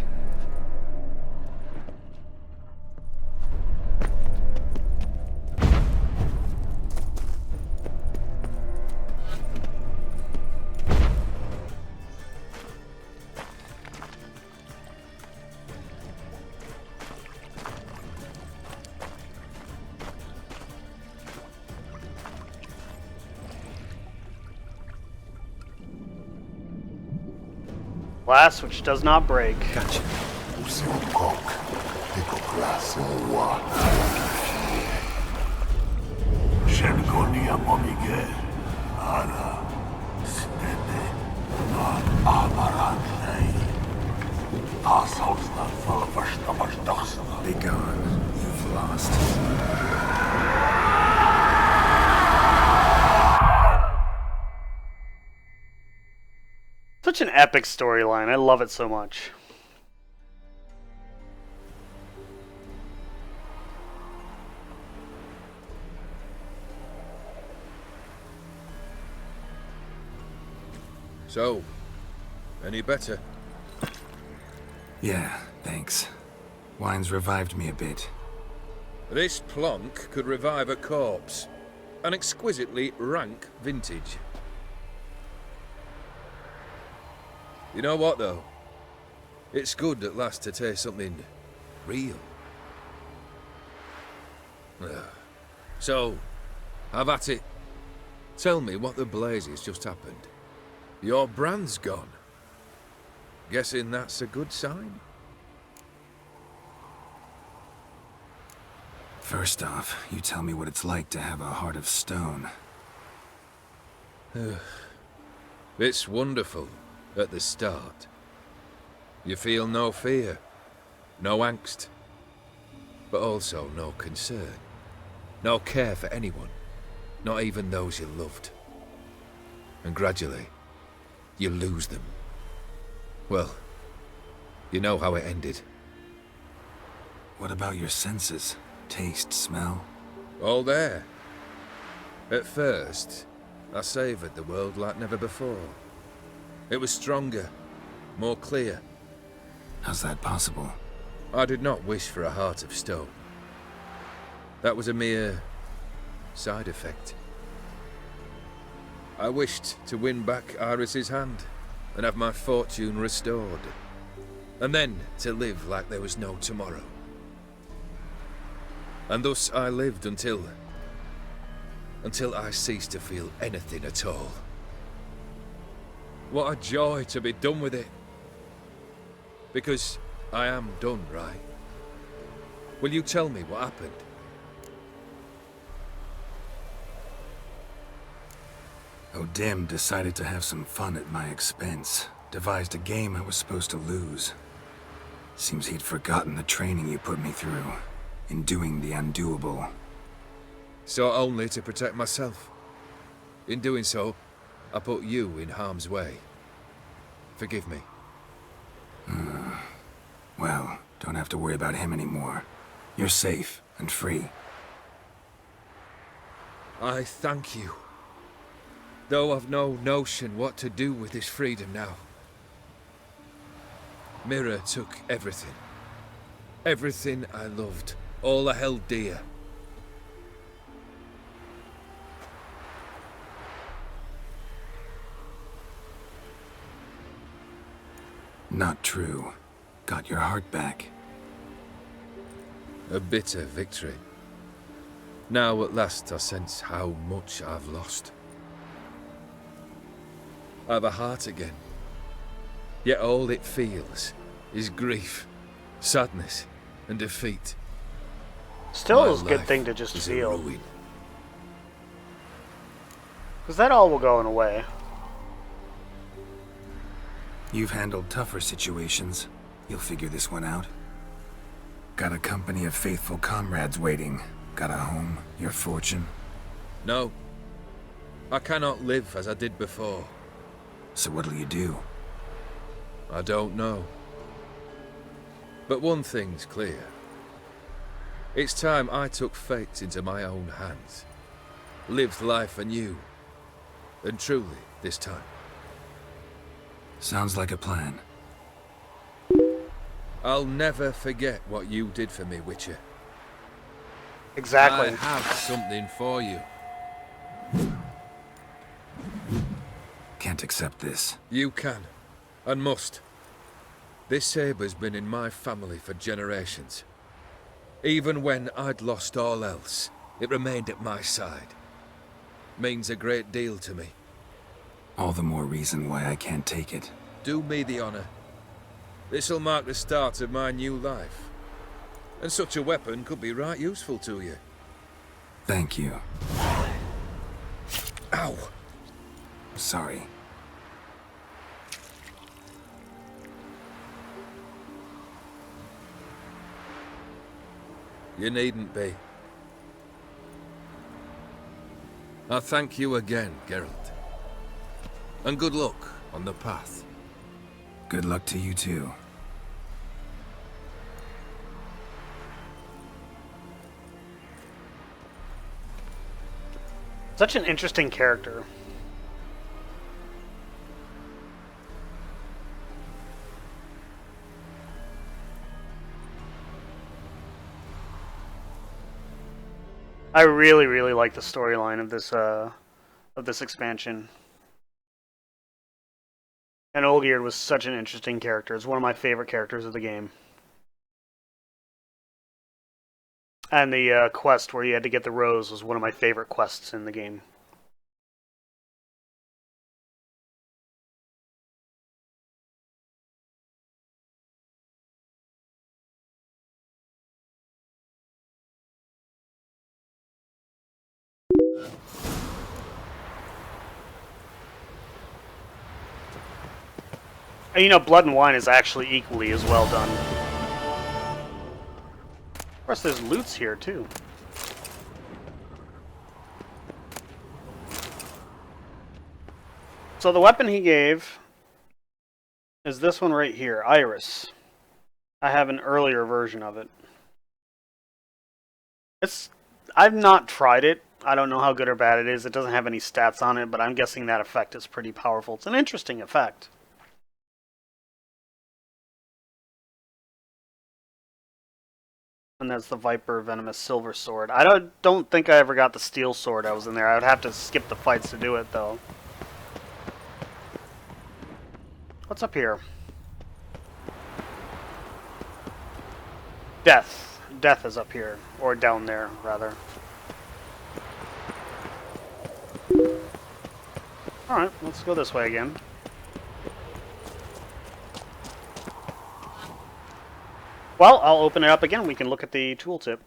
Glass which does not break. Gotcha. Be gone. You've lost. Such an epic storyline. I love it so much. So, any better? Yeah, thanks. Wine's revived me a bit. This plonk could revive a corpse. An exquisitely rank vintage. You know what, though? It's good at last to taste something real. So, have at it. Tell me what the blazes just happened. Your brand's gone. Guessing that's a good sign? First off, you tell me what it's like to have a heart of stone. It's wonderful at the start. You feel no fear, no angst, but also no concern, no care for anyone, not even those you loved. And gradually, you lose them. Well, you know how it ended. What about your senses? Taste, smell? All there. At first, I savoured the world like never before. It was stronger, more clear. How's that possible? I did not wish for a heart of stone. That was a mere side effect. I wished to win back Iris's hand and have my fortune restored. And then to live like there was no tomorrow. And thus I lived until I ceased to feel anything at all. What a joy to be done with it, Because I am done, right? Will you tell me what happened? O'Dim decided to have some fun at my expense. Devised a game I was supposed to lose. Seems he'd forgotten the training you put me through. In doing the undoable. So only to protect myself. In doing so, I put you in harm's way. Forgive me. Well, don't have to worry about him anymore. You're safe and free. I thank you. Though I've no notion what to do with this freedom now. Mira took everything. Everything I loved. All I held dear. Not true. Got your heart back. A bitter victory. Now at last I sense how much I've lost. I've a heart again. Yet all it feels is grief, sadness, and defeat. Still My is a good life thing to just is a feel. ruin. Because that all will go in a way. You've handled tougher situations. You'll figure this one out. Got a company of faithful comrades waiting. Got a home, your fortune. No. I cannot live as I did before. So what'll you do? I don't know. But one thing's clear. It's time I took fate into my own hands. Lived life anew. And truly, this time. Sounds like a plan. I'll never forget what you did for me, Witcher. Exactly. I have something for you. Can't accept this. You can, and must. This sabre's been in my family for generations. Even when I'd lost all else, it remained at my side. Means a great deal to me. All the more reason why I can't take it. Do me the honor. This'll mark the start of my new life. And such a weapon could be right useful to you. Thank you. Ow! Sorry. You needn't be. I thank you again, Geralt. And good luck on the path. Good luck to you too. Such an interesting character. I really, really like the storyline of this expansion. And Olgierd was such an interesting character. It's one of my favorite characters of the game. And the quest where you had to get the rose was one of my favorite quests in the game. And you know, Blood and Wine is actually equally as well done. Of course, there's loots here, too. So the weapon he gave is this one right here, Iris. I have an earlier version of it. I've not tried it. I don't know how good or bad it is. It doesn't have any stats on it, but I'm guessing that effect is pretty powerful. It's an interesting effect. And that's the Viper Venomous Silver Sword. I don't think I ever got the Steel Sword I was in there. I would have to skip the fights to do it, though. What's up here? Death. Death is up here. Or down there, rather. Alright, let's go this way again. Well, I'll open it up again. We can look at the tooltip.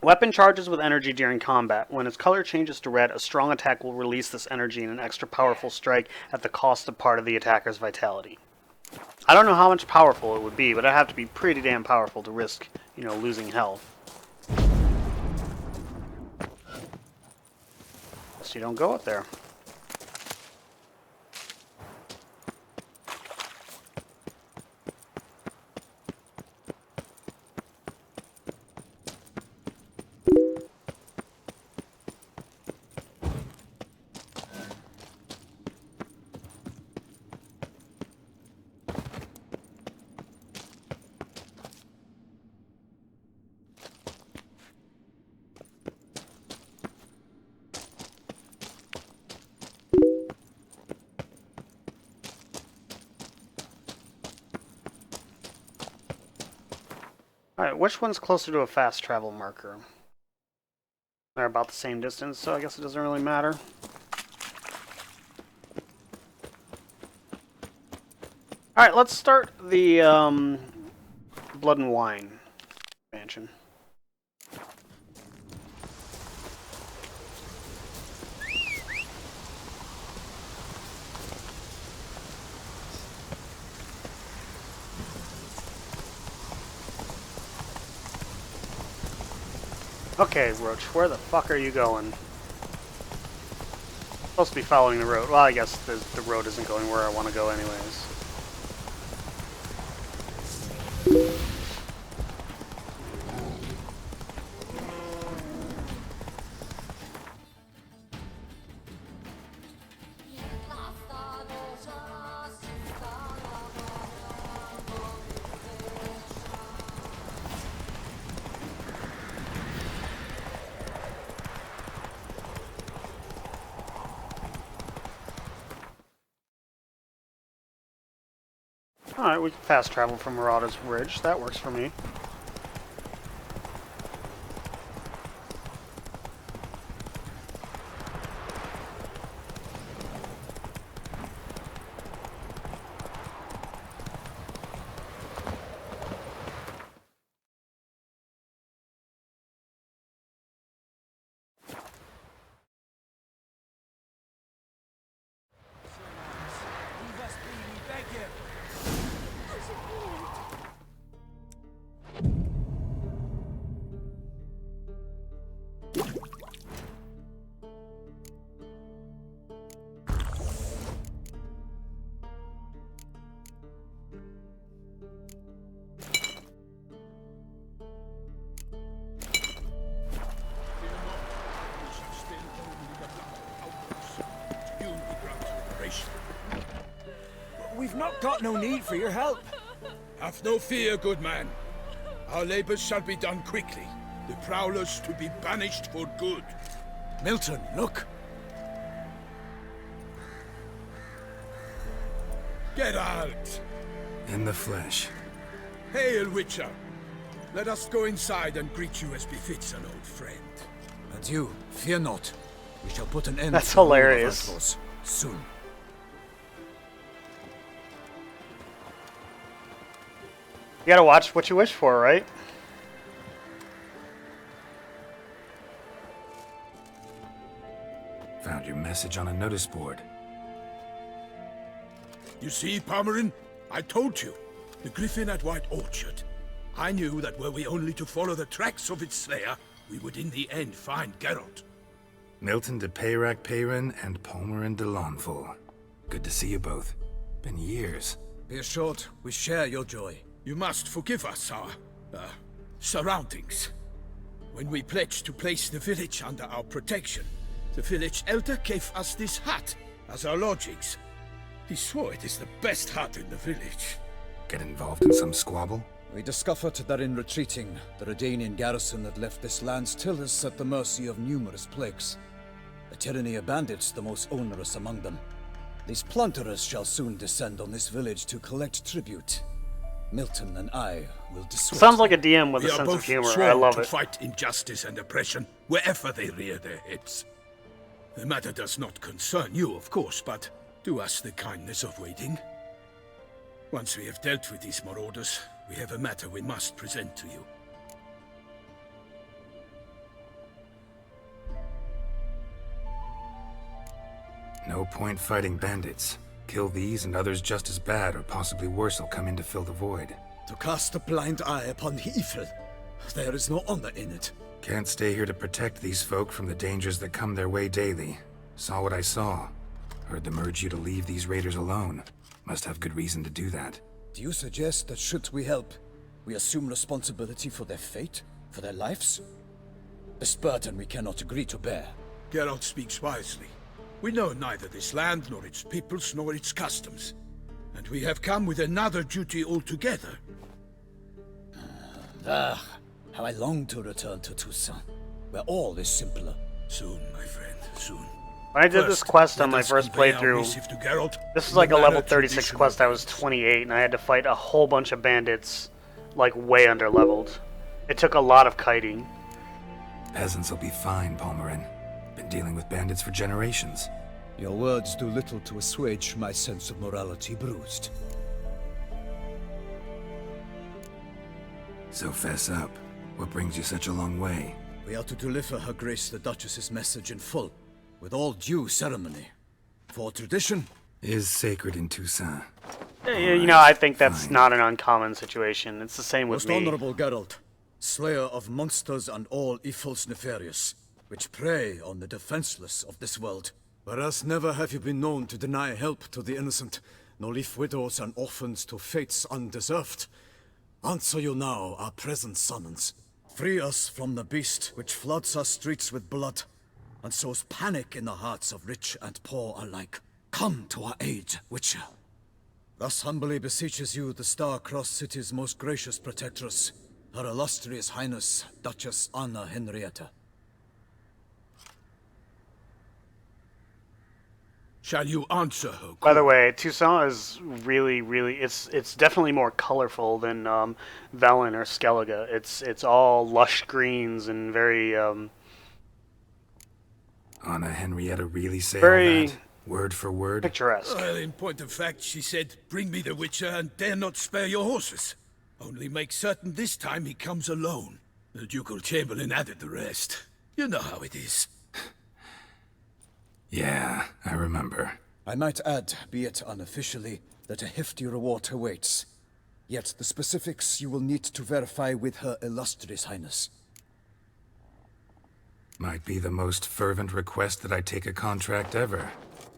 Weapon charges with energy during combat. When its color changes to red, a strong attack will release this energy in an extra powerful strike at the cost of part of the attacker's vitality. I don't know how much powerful it would be, but it'd have to be pretty damn powerful to risk, losing health. So you don't go up there. Alright, which one's closer to a fast travel marker? They're about the same distance, so I guess it doesn't really matter. Alright, let's start the Blood and Wine expansion. Okay, Roach, where the fuck are you going? Supposed to be following the road. Well, I guess the road isn't going where I want to go anyways. Alright, we can fast travel from Marauder's Ridge. That works for me. We've not got no need for your help. Have no fear, good man. Our labors shall be done quickly. The prowlers to be banished for good. Milton, look. Geralt! In the flesh. Hail, Witcher! Let us go inside and greet you as befits an old friend. And you, fear not. We shall put an end That's to the rule of hilarious. Essos soon. You gotta watch what you wish for, right? Found your message on a notice board. You see, Palmerin? I told you. The griffin at White Orchard. I knew that were we only to follow the tracks of its slayer, we would in the end find Geralt. Milton de Peyrac Peyrin and Palmerin de Lawnful. Good to see you both. Been years. Be assured, we share your joy. You must forgive us our, surroundings. When we pledged to place the village under our protection, the village elder gave us this hut as our lodgings. He swore it is the best hut in the village. Get involved in some squabble? We discovered that in retreating, the Redanian garrison that left this land still is at the mercy of numerous plagues. A tyranny of bandits, the most onerous among them. These plunderers shall soon descend on this village to collect tribute. Milton and I will dissuade. Sounds like a DM with a sense of humor. I love to it. Fight injustice and oppression wherever they rear their heads. The matter does not concern you, of course, but do us the kindness of waiting. Once we have dealt with these marauders, We have a matter we must present to you. No point fighting bandits. Kill these and others just as bad or possibly worse will come in to fill the void. To cast a blind eye upon the evil. There is no honor in it. Can't stay here to protect these folk from the dangers that come their way daily. Saw what I saw. Heard them urge you to leave these raiders alone. Must have good reason to do that. Do you suggest that should we help, we assume responsibility for their fate? For their lives? This burden we cannot agree to bear. Geralt speaks wisely. We know neither this land, nor its peoples, nor its customs. And we have come with another duty altogether. How I long to return to Toussaint, where all is simpler. Soon, my friend, soon. When I did this quest on my first playthrough, this is like a level 36 quest. I was 28, and I had to fight a whole bunch of bandits, like way underleveled. It took a lot of kiting. Peasants will be fine, Palmerin. Been dealing with bandits for generations. Your words do little to assuage my sense of morality bruised. So fess up. What brings you such a long way? We are to deliver Her Grace the Duchess's message in full, with all due ceremony. For tradition is sacred in Toussaint. You know, I think that's not an uncommon situation. It's the same with Most me. honorable Geralt, slayer of monsters and all evils nefarious, which prey on the defenseless of this world. Whereas never have you been known to deny help to the innocent, nor leave widows and orphans to fates undeserved. Answer you now our present summons. Free us from the beast which floods our streets with blood, and sows panic in the hearts of rich and poor alike. Come to our aid, Witcher. Thus humbly beseeches you the Star-Crossed City's most gracious protectress, Her Illustrious Highness, Duchess Anna Henrietta. Shall you answer her? By the way, Toussaint is really, it's definitely more colorful than Velen or Skellige. It's all lush greens and very Anna Henrietta really say very all that? Word for word? Picturesque. Well, in point of fact, she said, "Bring me the Witcher and dare not spare your horses. Only make certain this time he comes alone." The Ducal Chamberlain added the rest. You know how it is. Yeah, I remember. I might add, be it unofficially, that a hefty reward awaits. Yet the specifics you will need to verify with Her Illustrious Highness. Might be the most fervent request that I take a contract ever.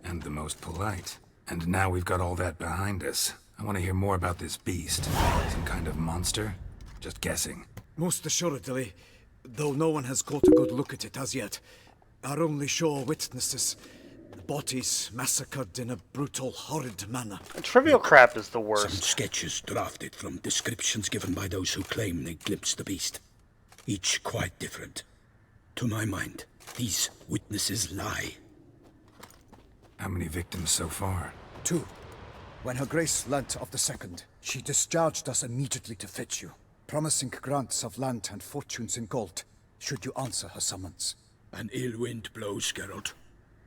And the most polite. And now we've got all that behind us. I want to hear more about this beast. Some kind of monster? Just guessing. Most assuredly, though no one has got a good look at it as yet. Our only sure witnesses. Bodies massacred in a brutal, horrid manner. Trivial crap is the worst. Some sketches drafted from descriptions given by those who claim they glimpsed the beast. Each quite different. To my mind, these witnesses lie. How many victims so far? 2. When Her Grace learnt of the second, she discharged us immediately to fetch you, promising grants of land and fortunes in gold, should you answer her summons. An ill wind blows, Geralt.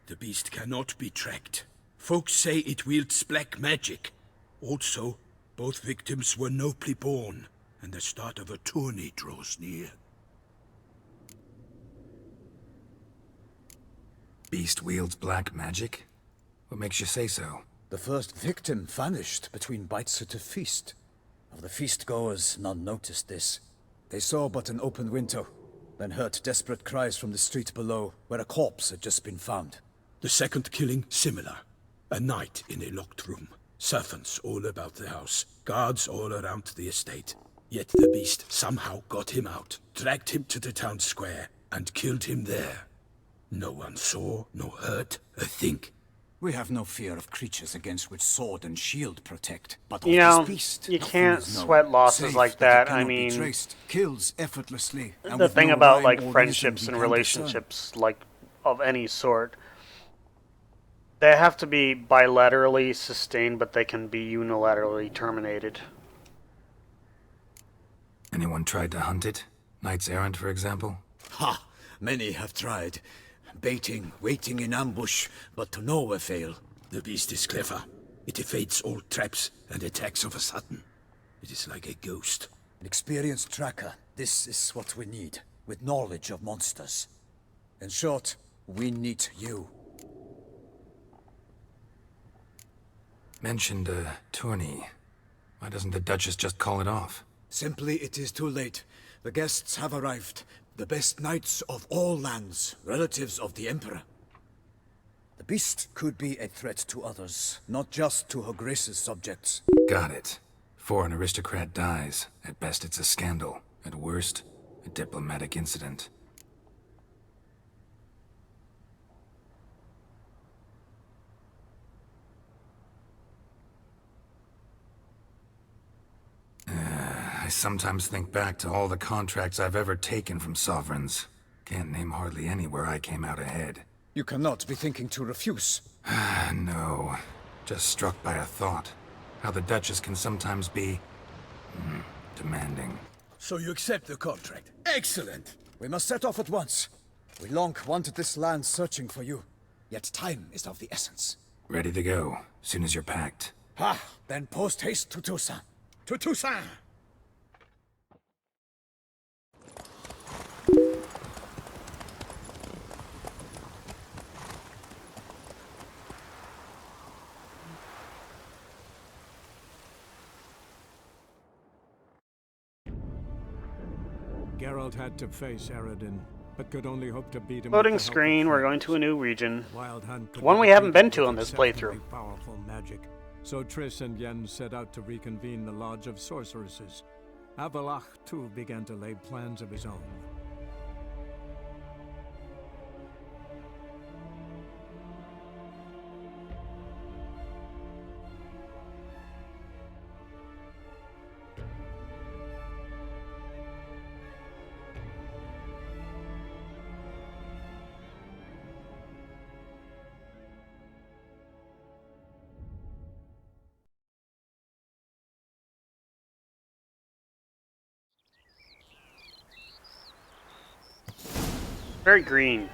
The beast cannot be tracked. Folks say it wields black magic. Also, both victims were nobly born, and the start of a tourney draws near. Beast wields black magic? What makes you say so? The first victim vanished between bites at a feast. Of the feast-goers, none noticed this. They saw but an open window, then heard desperate cries from the street below, where a corpse had just been found. The second killing, similar. A night in a locked room. Servants all about the house. Guards all around the estate. Yet the beast somehow got him out, dragged him to the town square, and killed him there. No one saw, nor heard a thing. We have no fear of creatures against which sword and shield protect, but of You know, this beast, you nothing can't is known, sweat losses save like it that. I cannot be mean, traced, kills effortlessly. And the with thing no about rhyme like or friendships reason and we can discern. relationships, like of any sort, they have to be bilaterally sustained, but they can be unilaterally terminated. Anyone tried to hunt it? Knights errant, for example? Ha! Many have tried. Baiting, waiting in ambush, but to no avail. The beast is clever. It evades all traps and attacks of a sudden. It is like a ghost. An experienced tracker. This is what we need, with knowledge of monsters. In short, we need you. Mentioned a tourney. Why doesn't the Duchess just call it off? Simply, it is too late. The guests have arrived. The best knights of all lands, relatives of the Emperor. The beast could be a threat to others, not just to Her Grace's subjects. Got it. Before an aristocrat dies, at best it's a scandal. At worst, a diplomatic incident. I sometimes think back to all the contracts I've ever taken from sovereigns. Can't name hardly any where I came out ahead. You cannot be thinking to refuse. No. Just struck by a thought. How the Duchess can sometimes be... demanding. So you accept the contract. Excellent! We must set off at once. We long wanted this land searching for you. Yet time is of the essence. Ready to go, soon as you're packed. Ha! Then post-haste to Toussaint. To Toussaint! Geralt had to face Eredin, but could only hope to beat him. Loading screen, we're going to a new region. Wild Hunt One we haven't been to on this playthrough. Powerful magic. So Triss and Yen set out to reconvene the Lodge of Sorceresses. Avalach, too, began to lay plans of his own. Very green.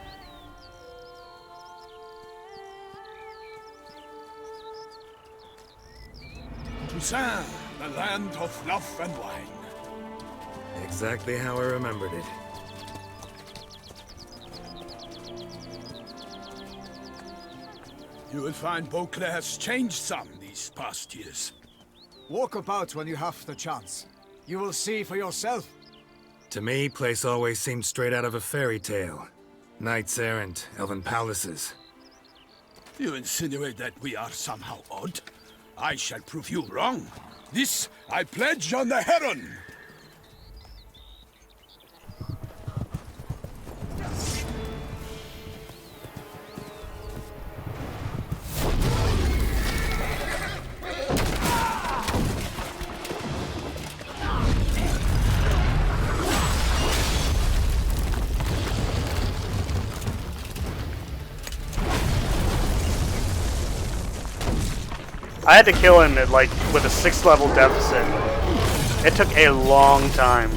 Toussaint, the land of love and wine. Exactly how I remembered it. You will find Beauclair has changed some these past years. Walk about when you have the chance. You will see for yourself. To me, place always seemed straight out of a fairy tale. Knights errant, elven palaces. You insinuate that we are somehow odd? I shall prove you wrong. This I pledge on the Heron! I had to kill him at, like, with a 6th level deficit. It took a long time.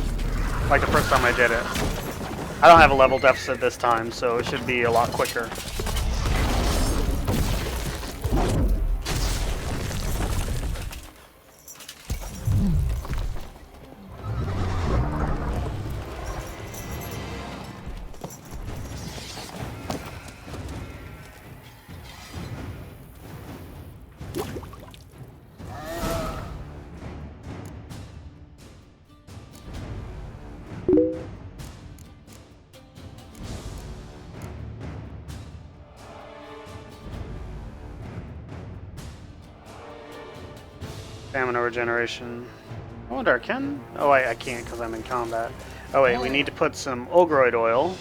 Like the first time I did it. I don't have a level deficit this time, so it should be a lot quicker. Stamina regeneration. I wonder, can... Oh, I can't because I'm in combat. Oh wait, we need to put some Ogroid oil.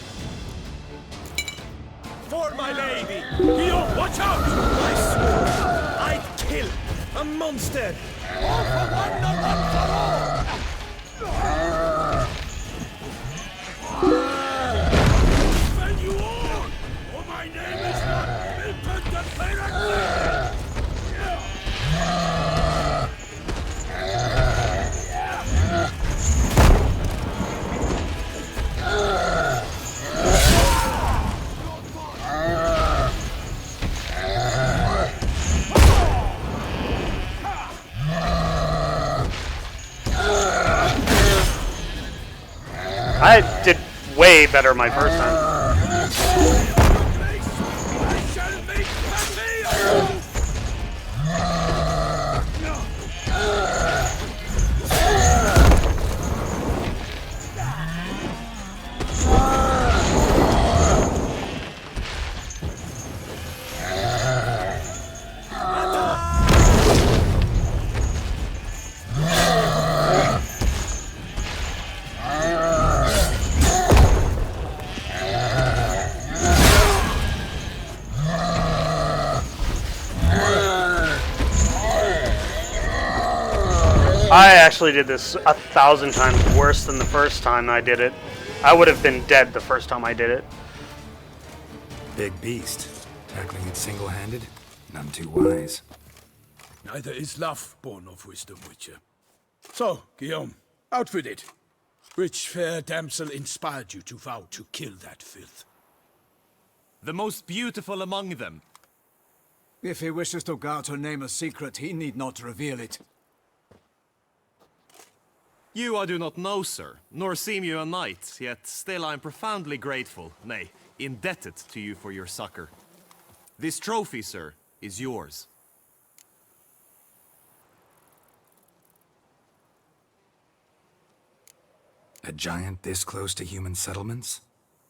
For my lady! Yo, watch out! I swore I'd kill a monster! All for one, not one for all! Spell you all! For my name is not Milton the Pirate! I did way better my first time. I actually did this 1,000 times worse than the first time I did it. I would have been dead the first time I did it. Big beast. Tackling it single-handed? None too wise. Neither is love born of wisdom, Witcher. So, Guillaume, out with it. Which fair damsel inspired you to vow to kill that filth? The most beautiful among them. If he wishes to guard her name a secret, he need not reveal it. You I do not know, sir, nor seem you a knight, yet still I am profoundly grateful, nay, indebted to you for your succor. This trophy, sir, is yours. A giant this close to human settlements?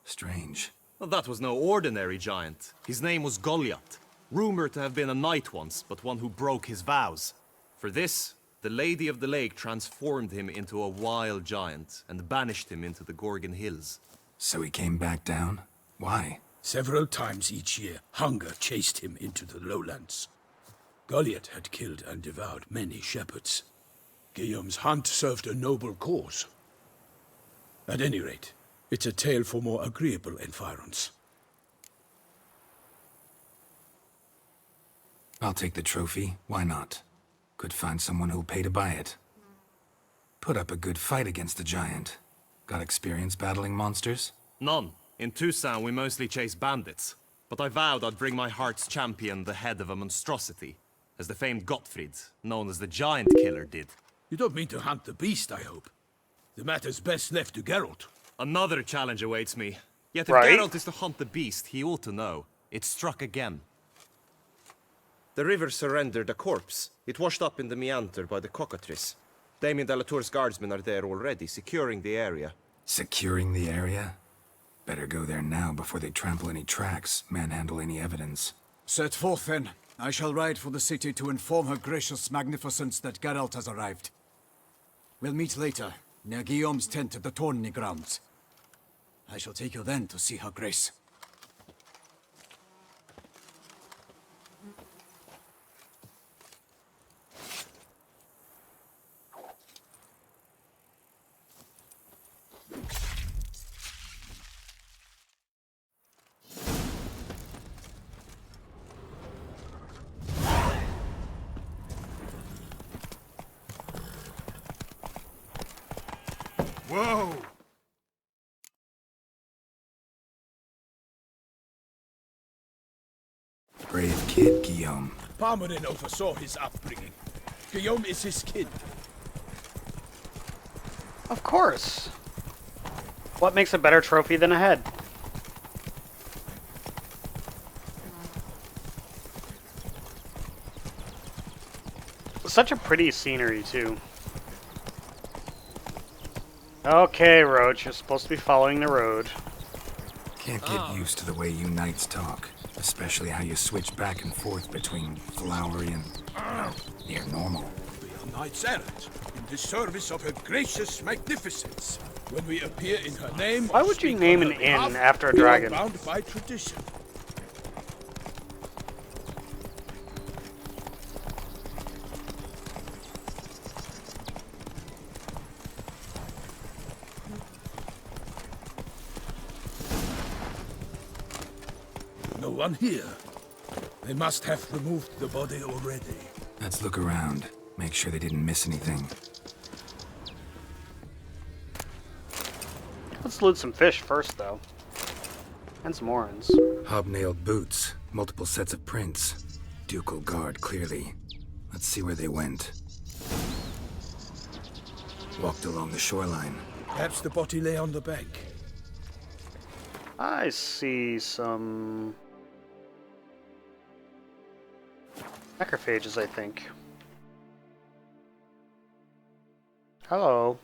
Strange. Well, that was no ordinary giant. His name was Goliath, rumored to have been a knight once, but one who broke his vows. For this, the Lady of the Lake transformed him into a wild giant and banished him into the Gorgon Hills. So he came back down? Why? Several times each year, hunger chased him into the lowlands. Goliath had killed and devoured many shepherds. Guillaume's hunt served a noble cause. At any rate, it's a tale for more agreeable environs. I'll take the trophy. Why not? Could find someone who'll pay to buy it. Put up a good fight against the giant. Got experience battling monsters? None. In Toussaint, we mostly chase bandits. But I vowed I'd bring my heart's champion the head of a monstrosity, as the famed Gottfried, known as the Giant Killer, did. You don't mean to hunt the beast, I hope. The matter's best left to Geralt. Another challenge awaits me. Yet if Right? Geralt is to hunt the beast, he ought to know. It struck again. The river surrendered a corpse. It washed up in the meander by the cockatrice. Damien de la Tour's guardsmen are there already, securing the area. Securing the area? Better go there now before they trample any tracks, manhandle any evidence. Set forth then. I shall ride for the city to inform her gracious magnificence that Geralt has arrived. We'll meet later, near Guillaume's tent at the Tourney grounds. I shall take you then to see her grace. Whoa! Brave kid, Guillaume. Parmerin oversaw his upbringing. Guillaume is his kin. Of course. What makes a better trophy than a head? Such a pretty scenery, too. Okay, Roach, you're supposed to be following the road. Can't get used to the way you knights talk. Especially how you switch back and forth between flowery and, near normal. We are knights errant, in the service of her gracious magnificence. When we appear in her name... Why would you name an inn after a dragon? We are bound by tradition. No one here. They must have removed the body already. Let's look around. Make sure they didn't miss anything. Let's loot some fish first, though. And some orange. Hobnailed boots. Multiple sets of prints. Ducal guard, clearly. Let's see where they went. Walked along the shoreline. Perhaps the body lay on the bank. I see some macrophages, I think. Hello.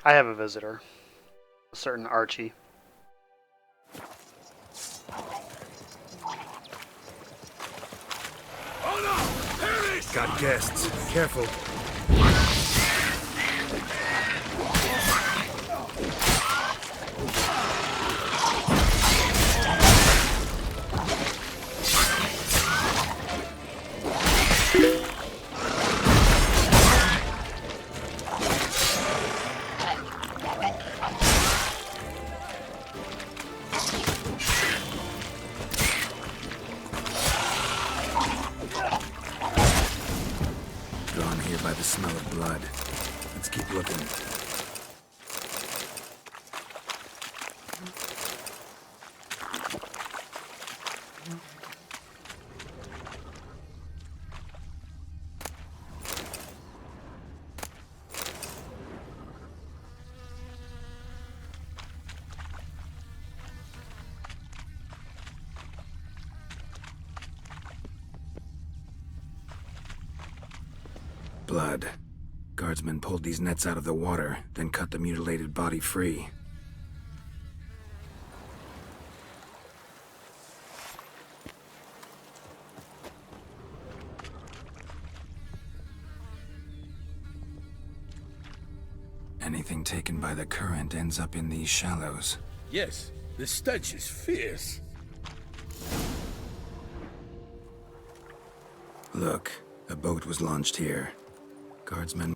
I have a visitor. A certain Archie. Oh no! Perish! Got guests. Careful. Drawn here by the smell of blood. Let's keep looking. Blood. Guardsmen pulled these nets out of the water, then cut the mutilated body free. Anything taken by the current ends up in these shallows. Yes, the stench is fierce. Look, a boat was launched here. Guardsmen.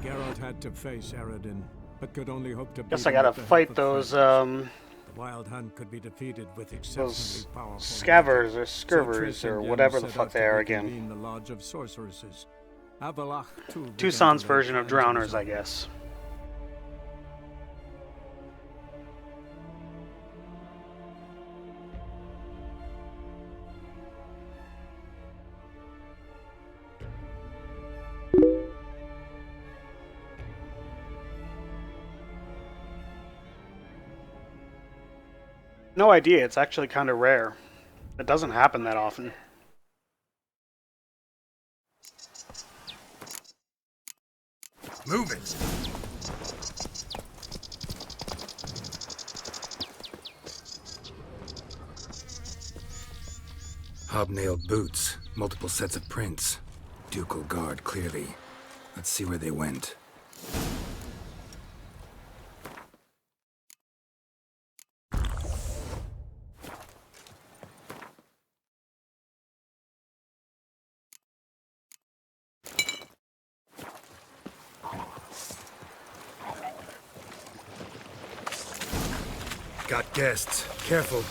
Geralt had to face Eredin, but could only hope to Guess beat I him gotta with the help fight of those friends. The Wild Hunt could be defeated with exceptionally powerful scavers or magic. So scurvers Triss or and Yen whatever the set fuck out they to are reconvene again. the Lodge of Sorceresses. Avalach, too, began Tucson's to lay version of plans drowners, his I own. guess. No idea, it's actually kind of rare. It doesn't happen that often. Move it! Hobnailed boots, multiple sets of prints. Ducal guard, clearly. Let's see where they went. Got guests. Careful.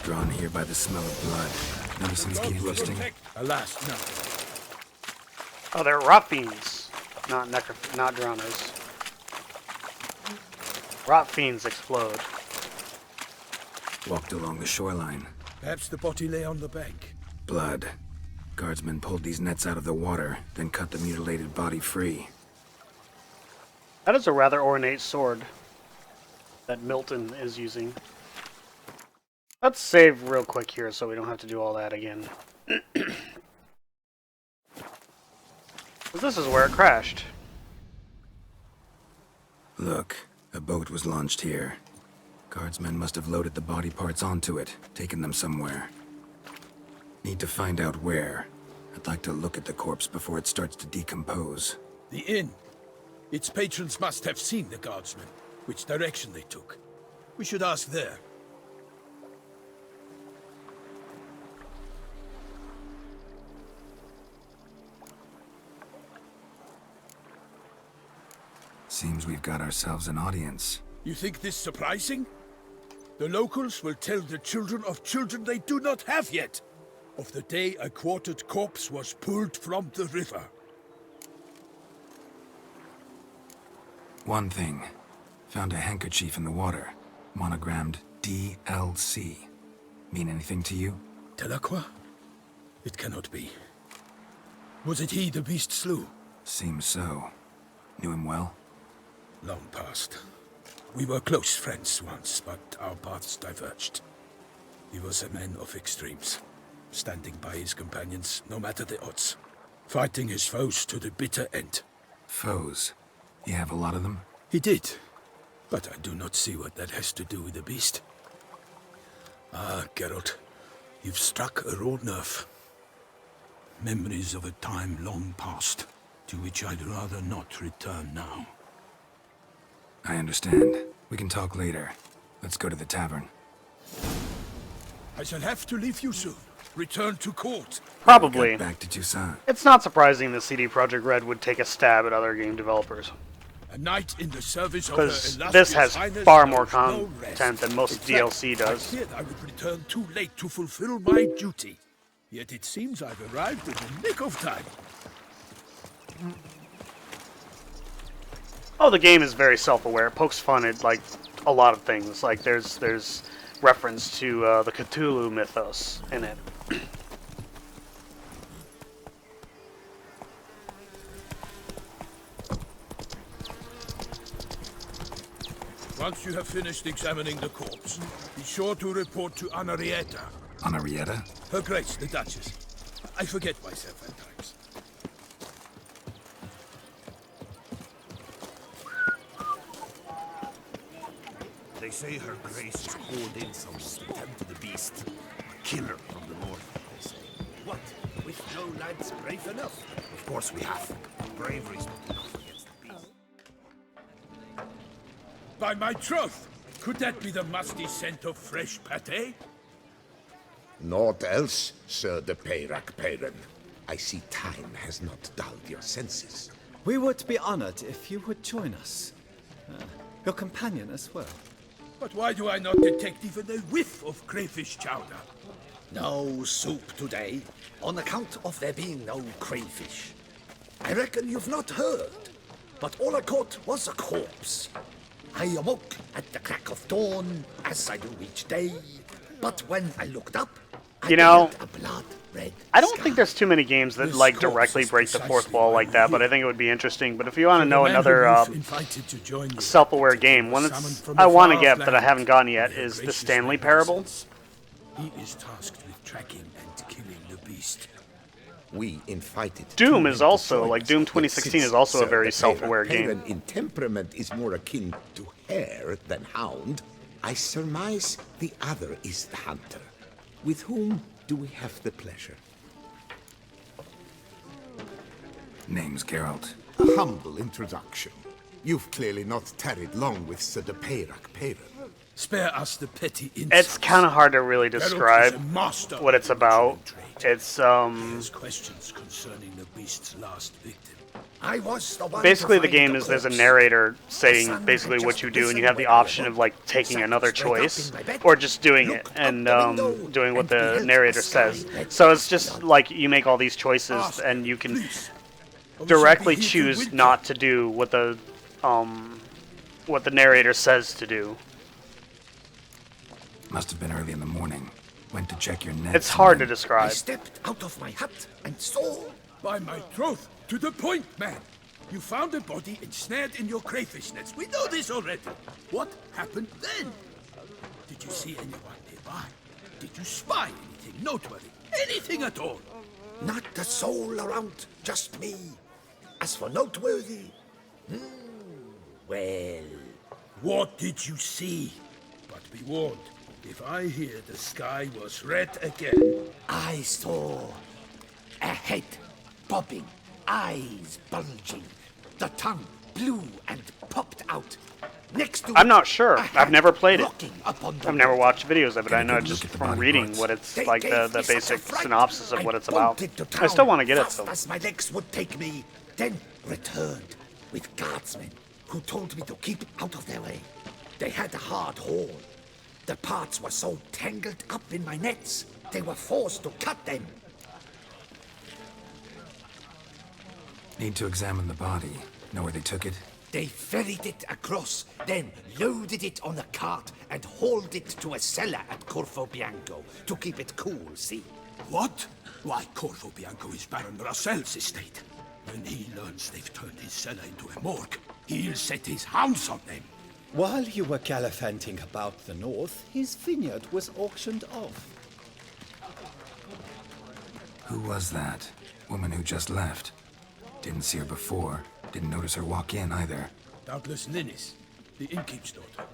Drawn here by the smell of blood. Never seen keep rusting. Alas, no. Oh, they're rot fiends, not drowners. Rot fiends explode. Walked along the shoreline. Perhaps the body lay on the bank. Blood. Guardsmen pulled these nets out of the water, then cut the mutilated body free. That is a rather ornate sword that Milton is using. Let's save real quick here so we don't have to do all that again. This is where it crashed. Look, a boat was launched here. Guardsmen must have loaded the body parts onto it, taken them somewhere. Need to find out where. I'd like to look at the corpse before it starts to decompose. The inn. Its patrons must have seen the guardsmen, which direction they took. We should ask there. Seems we've got ourselves an audience. You think this surprising? The locals will tell the children of children they do not have yet, of the day a quartered corpse was pulled from the river. One thing. Found a handkerchief in the water. Monogrammed DLC. Mean anything to you? Delacroix? It cannot be. Was it he the beast slew? Seems so. Knew him well? Long past. We were close friends once, but our paths diverged. He was a man of extremes, standing by his companions no matter the odds, fighting his foes to the bitter end. Foes? You have a lot of them? He did, but I do not see what that has to do with the beast. Ah, Geralt, you've struck a raw nerve. Memories of a time long past, to which I'd rather not return now. I understand. We can talk later. Let's go to the tavern. I shall have to leave you soon. Return to court. Probably. Get back to Toussaint. It's not surprising that CD Projekt Red would take a stab at other game developers. A night in the service of because her this has Highness far more no content than most In fact, DLC does. I feared I would return too late to fulfill my duty. Yet it seems I've arrived in the nick of time. Oh, the game is very self-aware. It pokes fun at like a lot of things. Like there's reference to the Cthulhu mythos in it. Once you have finished examining the corpse, be sure to report to Anarietta. Anarietta? Her Grace, the Duchess. I forget myself at times. They say her grace has called in someone to tend to the beast. A killer from the north, they say. What? With no lads brave enough? Of course we have. Bravery's not enough against the beast. By my troth! Could that be the musty scent of fresh pâté? Naught else, Sir de Peyrac Peyran. I see time has not dulled your senses. We would be honored if you would join us. Your companion as well. But why do I not detect even a whiff of crayfish chowder? No soup today, on account of there being no crayfish. I reckon you've not heard, but all I caught was a corpse. I awoke at the crack of dawn, as I do each day, but when I looked up, I You know, beheld a blood-red I don't sky. think there's too many games that like directly break the fourth wall like that, but I think it would be interesting. But if you want to know another self-aware game, one that's I want to get that I haven't gotten yet is the Stanley Parable. He is tasked with tracking and killing the beast. We invited Doom is also, like Doom 2016 is also a very self-aware game. In temperament is more akin to hare than hound. I surmise the other is the hunter. With whom do we have the pleasure? Name's Geralt. A humble introduction. You've clearly not tarried long with Sir de Peyrac Peyran. Spare us the petty insults. It's kind of hard to really describe Geralt is a master what it's about. It's There's questions concerning the beast's last victim. I was the one basically to the find game is there's a corpse. narrator saying basically what you do, and you have the option of like taking another choice or just doing it and doing what the narrator says. So it's just like you make all these choices, and you can directly choose not to do what the narrator says to do. Must have been early in the morning. Went to check your net. It's hard to I describe. stepped out of my hut and saw. By my troth, to the point, man. You found a body ensnared in your crayfish nets. We know this already. What happened then? Did you see anyone nearby? Did you spy anything noteworthy? Anything at all? Not a soul around, just me. As for noteworthy, well... What did you see? But be warned, if I hear the sky was red again... I saw a head bobbing, eyes bulging, the tongue blue and popped out. Next to I'm not sure. I've never played it. rocking upon the I've never wall. watched videos of it. I know Look just at the from body reading parts. what it's They like, gave the me such a basic fright, synopsis of I what it's about. bolted to I still town want to get it, fast though. as my legs would take me, then returned with guardsmen who told me to keep out of their way. They had a hard haul. The parts were so tangled up in my nets, they were forced to cut them. Need to examine the body. Know where they took it? They ferried it across, then loaded it on a cart and hauled it to a cellar at Corvo Bianco to keep it cool, see? What? Why, Corvo Bianco is Baron Russell's estate. When he learns they've turned his cellar into a morgue, he'll set his hounds on them. While you were gallivanting about the north, his vineyard was auctioned off. Who was that? Woman who just left. Didn't see her before. Didn't notice her walk in either. Doubtless Ninnis, the innkeep's daughter.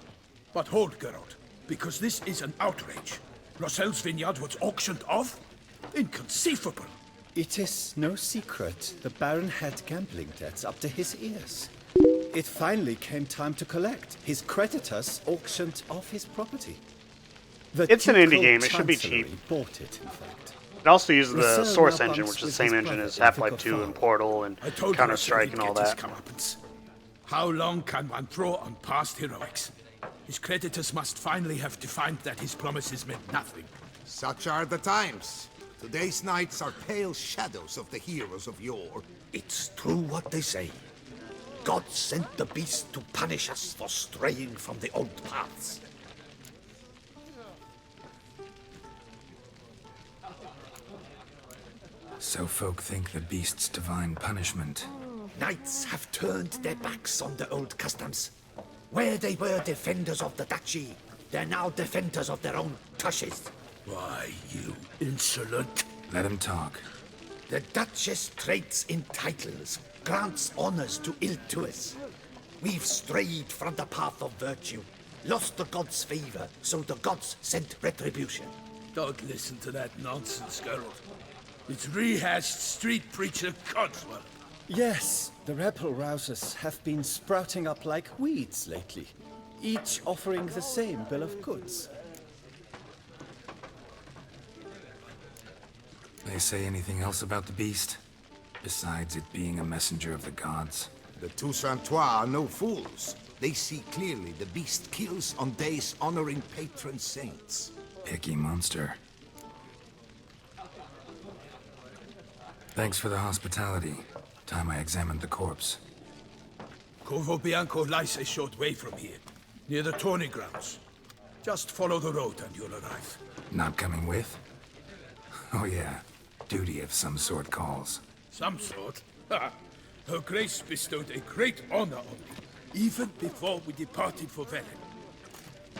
But hold, Geralt, because this is an outrage. Russell's vineyard was auctioned off? Inconceivable. It is no secret the Baron had gambling debts up to his ears. It finally came time to collect. His creditors auctioned off his property. It's an indie game. It should be cheap. Bought it, in fact. It also uses the Russell Source now engine, bunks which is the with same his engine brother as in Half-Life Vicar 2 Farm. and Portal and I told Counter-Strike and all that. How long can one throw on past heroics? His creditors must finally have defined that his promises meant nothing. Such are the times. Today's knights are pale shadows of the heroes of yore. It's true what they say. God sent the beast to punish us for straying from the old paths. So folk think the beast's divine punishment. Knights have turned their backs on the old customs. Where they were defenders of the duchy, they're now defenders of their own tushes. Why, you insolent... Let him talk. The Duchess trades in titles, grants honors to ill-doers. We've strayed from the path of virtue, lost the gods' favor, so the gods sent retribution. Don't listen to that nonsense, Geralt. It's rehashed street preacher codswallop. Yes, the rebel rousers have been sprouting up like weeds lately, each offering the same bill of goods. They say anything else about the beast? Besides it being a messenger of the gods? The Toussaintois are no fools. They see clearly the beast kills on days honoring patron saints. Picky monster. Thanks for the hospitality. time I examined the corpse. Corvo Bianco lies a short way from here, near the tourney grounds. Just follow the road and you'll arrive. Not coming with? Oh yeah, duty of some sort calls. Some sort? Ha! Her Grace bestowed a great honor on me, even before we departed for Velen.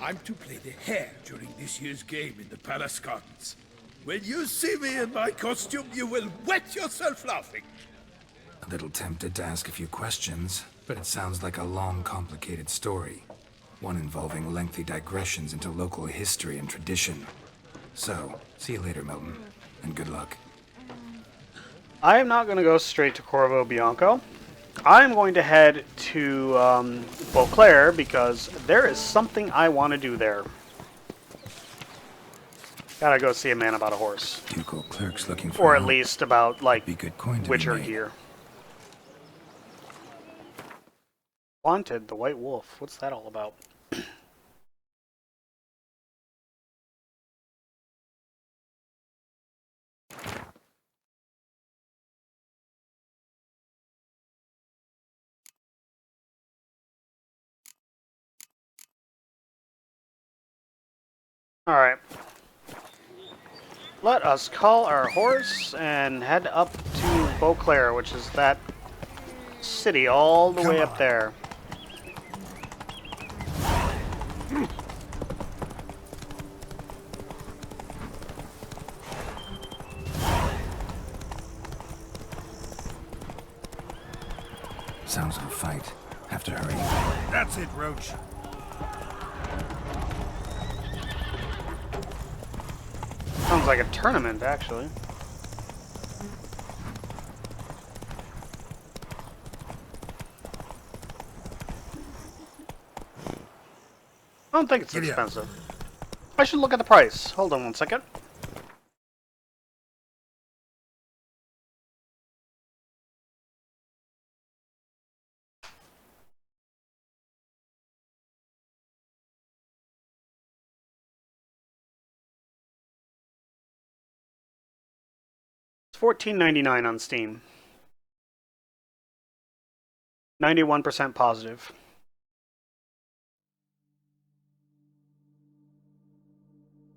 I'm to play the hare during this year's game in the Palace Gardens. When you see me in my costume, you will wet yourself laughing. A little tempted to ask a few questions, but it sounds like a long, complicated story. One involving lengthy digressions into local history and tradition. So, see you later, Milton, and good luck. I am not going to go straight to Corvo Bianco. I'm going to head to Beauclair because there is something I want to do there. Gotta go see a man about a horse. Ducal clerk's looking for Or at help. least about, like, Be good coin to be Witcher made. gear. Wanted, the White Wolf. What's that all about? Alright. Let us call our horse and head up to Beauclair, which is that city all the way up there. Sounds like a fight. Have to hurry. That's it, Roach. Sounds like a tournament, actually. I don't think it's expensive. I should look at the price. Hold on one second. It's $14.99 on Steam. 91% positive.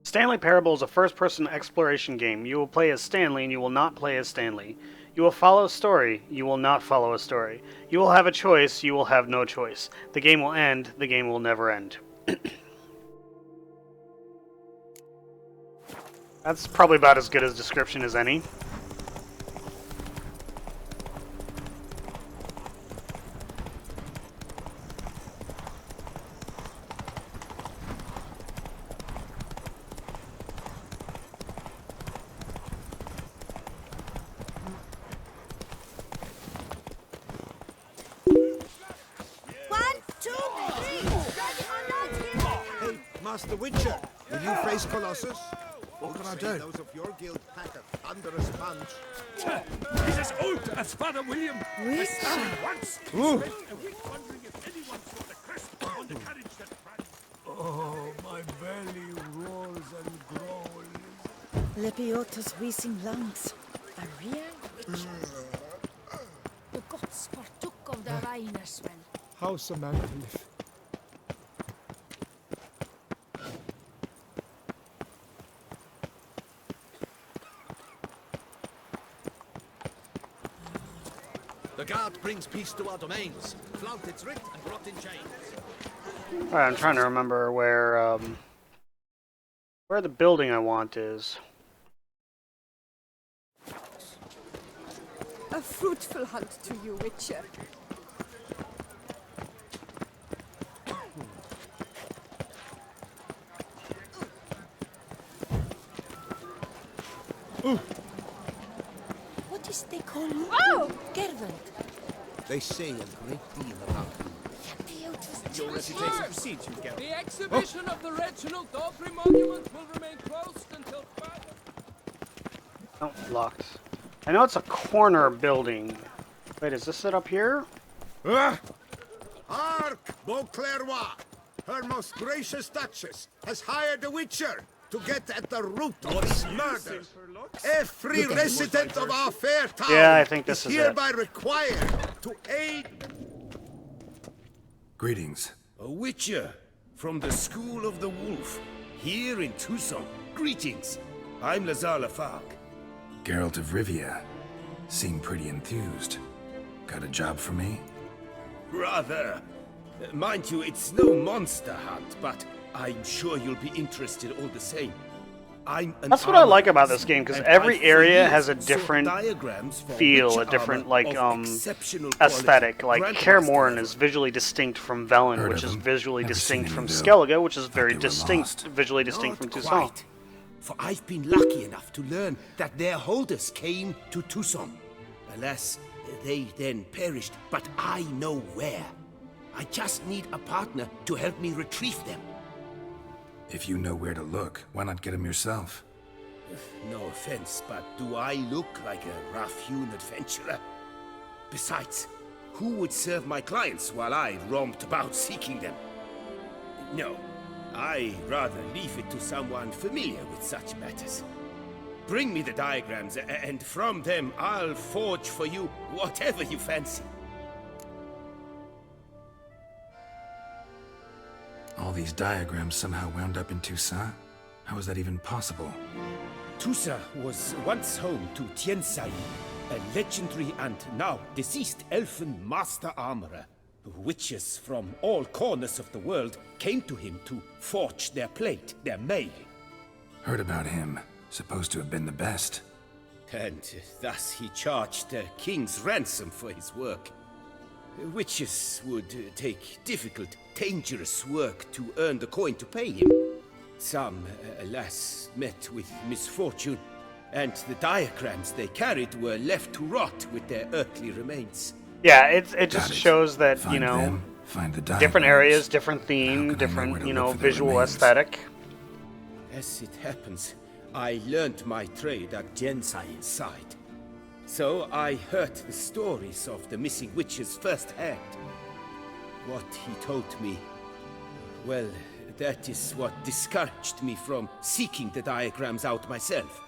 Stanley Parable is a first-person exploration game. You will play as Stanley and you will not play as Stanley. You will follow a story. You will not follow a story. You will have a choice. You will have no choice. The game will end. The game will never end. That's probably about as good a description as any. Hey, Master Witcher, will you face Colossus? What can I do? Those of your guild pack a thunderous punch. He's as old as Father William. Witcher. Once. Ooh. Spent a week wondering if anyone saw the crest on the carriage that ran. Oh, my belly roars and growls. Lepiotus wheezing lungs. A real witcher. The gods partook of the Rainersmen. How's a man to live? The guard brings peace to our domains. Flout its writ and brought in chains. Alright, I'm trying to remember where the building I want is. A fruitful hunt to you, Witcher. What is they call you? Oh! Gervant. They say a great deal about you. Your reputation precedes you, Geralt. The exhibition of the Reginald Daubry monument will remain closed until further. Oh, locked. I know it's a corner building. Wait, is this it up here? Hark, Beauclervois! Her most gracious Duchess has hired a Witcher to get at the root of this murder. Every resident of our fair town Yeah, I think this is it. hereby required to aid... Greetings. A witcher from the School of the Wolf, here in Tucson. Greetings. I'm Lazar Lafargue. Geralt of Rivia. Seem pretty enthused. Got a job for me? Rather. Mind you, it's no monster hunt, but I'm sure you'll be interested all the same. That's what I like about this game, because every area has a different feel, a different aesthetic. Like Kaer Morhen is visually distinct from Velen, which is visually distinct from Skellige, which is very visually distinct from Tucson. For I've been lucky enough to learn that their holders came to Tucson. Alas, they then perished, but I know where. I just need a partner to help me retrieve them. If you know where to look, why not get him yourself? No offense, but do I look like a rough-hewn adventurer? Besides, who would serve my clients while I romped about seeking them? No, I'd rather leave it to someone familiar with such matters. Bring me the diagrams, and from them I'll forge for you whatever you fancy. All these diagrams somehow wound up in Toussaint? How is that even possible? Toussaint was once home to Tiensai, a legendary and now deceased elfin master armorer. Witches from all corners of the world came to him to forge their plate, their mail. Heard about him. Supposed to have been the best. And thus he charged a king's ransom for his work. Witches would take difficult, dangerous work to earn the coin to pay him. Some, alas, met with misfortune, and the diagrams they carried were left to rot with their earthly remains. Yeah, it just shows that, Find you know, them, find the different areas, different theme, different, you know, visual aesthetic. As it happens, I learned my trade at Jensai's side. So I heard the stories of the missing witches firsthand. What he told me, well, that is what discouraged me from seeking the diagrams out myself.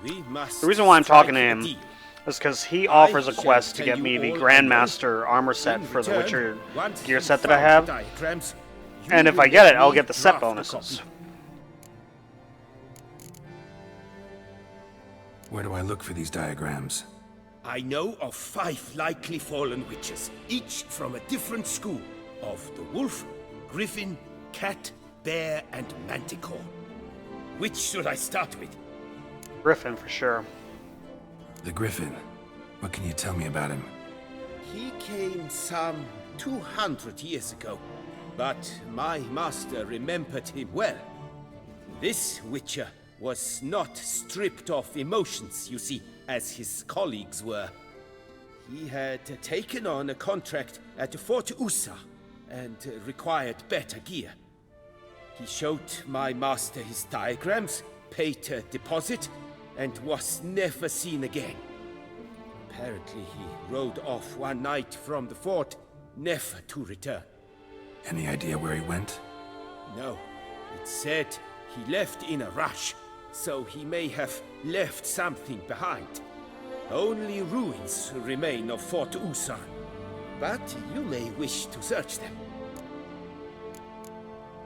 We must. The reason why I'm talking to strike a him deal. is because he offers a quest to get me the Grandmaster armor set for the Witcher gear set that I have. And if I get it, I'll get the set bonuses. Where do I look for these diagrams? I know of 5 likely fallen witches, each from a different school of the wolf, griffin, cat, bear, and manticore. Which should I start with? Griffin, for sure. The Griffin. What can you tell me about him? He came some 200 years ago, but my master remembered him well. This witcher was not stripped of emotions, you see, as his colleagues were. He had taken on a contract at Fort Usa and required better gear. He showed my master his diagrams, paid a deposit, and was never seen again. Apparently he rode off one night from the fort, never to return. Any idea where he went? No. It said he left in a rush, so he may have left something behind. Only ruins remain of Fort Usan, but you may wish to search them.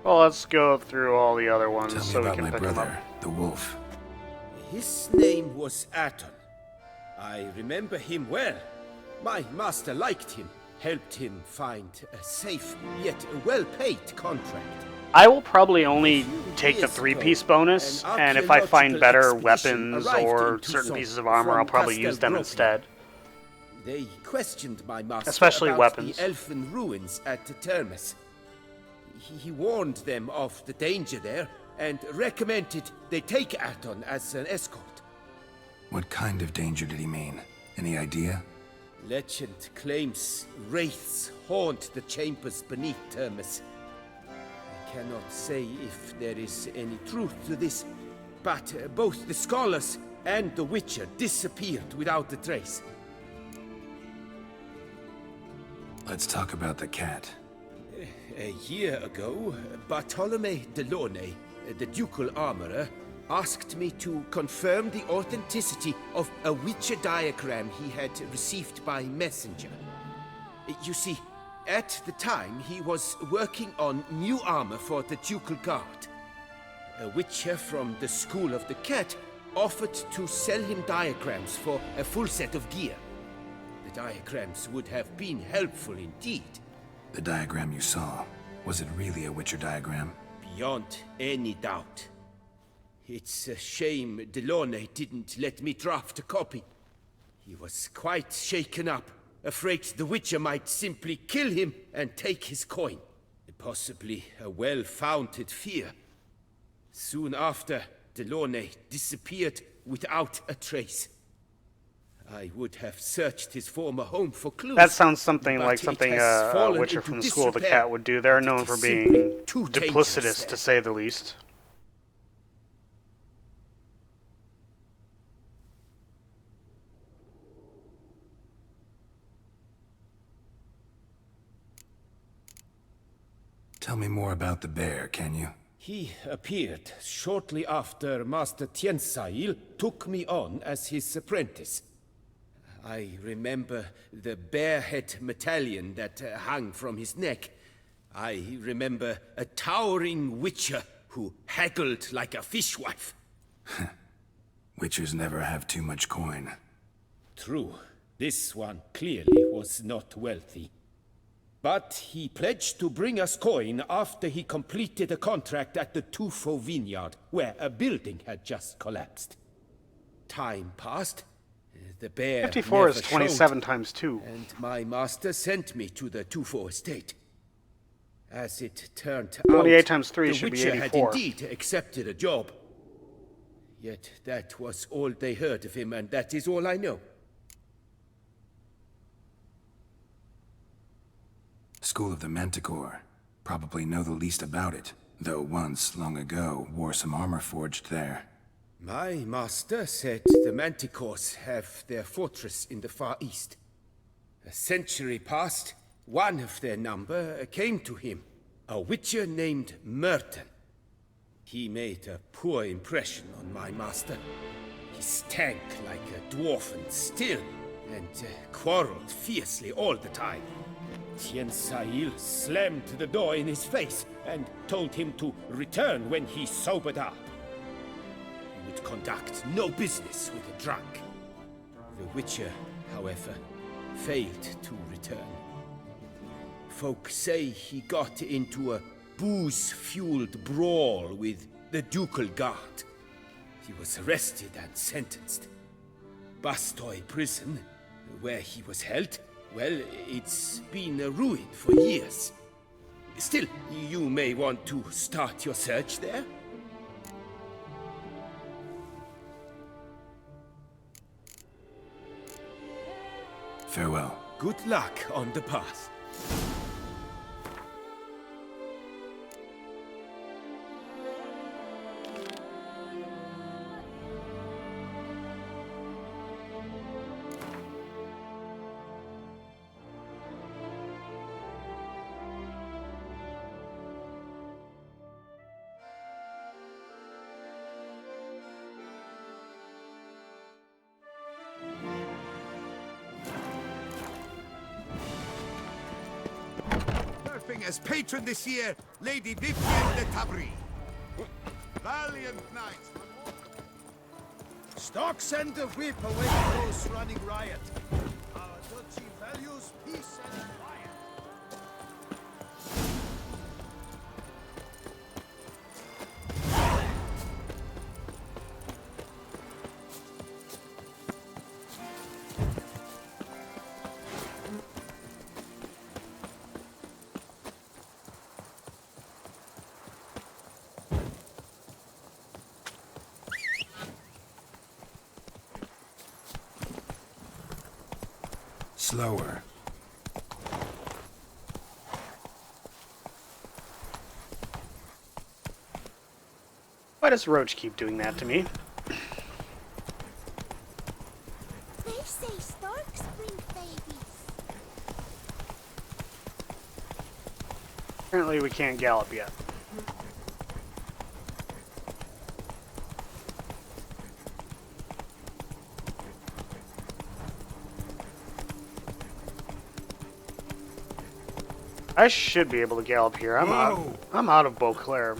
Well, let's go through all the other ones Tell me so we about can my pick them brother, up. the wolf. His name was Aton. I remember him well. My master liked him, helped him find a safe yet well-paid contract. I will probably only take the 3-piece bonus, and if I find better weapons or certain pieces of armor, I'll probably use them instead. They questioned my master Especially about weapons. the elfin ruins at Termes. He warned them of the danger there and recommended they take Aton as an escort. What kind of danger did he mean? Any idea? Legend claims wraiths haunt the chambers beneath Termes. I cannot say if there is any truth to this, but both the scholars and the Witcher disappeared without a trace. Let's talk about the cat. A year ago, Bartolome de Launay, the ducal armorer, asked me to confirm the authenticity of a Witcher diagram he had received by messenger. You see, at the time he was working on new armor for the Ducal Guard. A Witcher from the School of the Cat offered to sell him diagrams for a full set of gear. The diagrams would have been helpful indeed. The diagram you saw, was it really a Witcher diagram? Beyond any doubt. It's a shame Delaunay didn't let me draft a copy. He was quite shaken up, afraid the Witcher might simply kill him and take his coin. Possibly a well-founded fear. Soon after, Delaunay disappeared without a trace. I would have searched his former home for clues. That sounds something like it something has a fallen Witcher into from the School of the disrepair. Cat would do. They're known for being too duplicitous, dangerous to say the least. Tell me more about the bear, can you? He appeared shortly after Master Tiensail took me on as his apprentice. I remember the bear-head medallion that hung from his neck. I remember a towering witcher who haggled like a fishwife. Witchers never have too much coin. True, this one clearly was not wealthy. But he pledged to bring us coin after he completed a contract at the Tufo vineyard, where a building had just collapsed. Time passed. The bear 54 is never 27 showed, times 2. and my master sent me to the Tufo estate. As it turned 28 out, times 3 the should be Witcher 84. had indeed accepted a job. Yet that was all they heard of him, and that is all I know. School of the Manticore. Probably know the least about it, though once, long ago, wore some armor forged there. My master said the Manticores have their fortress in the Far East. A century past, one of their number came to him, a witcher named Merton. He made a poor impression on my master. He stank like a dwarfen still, and quarreled fiercely all the time. Tiensail slammed the door in his face and told him to return when he sobered up. He would conduct no business with a drunk. The Witcher, however, failed to return. Folk say he got into a booze-fueled brawl with the Ducal Guard. He was arrested and sentenced. Bastoy prison, where he was held, well, it's been a ruin for years. Still, you may want to start your search there. Farewell. Good luck on the path. As patron this year, Lady Vivienne de Tabry. Valiant knights. Stock send the whip away those running riot. Our duchy values peace and quiet. Slower. Why does Roach keep doing that to me? They say storks bring babies. Apparently we can't gallop yet. I should be able to gallop here. I'm out of Beauclair.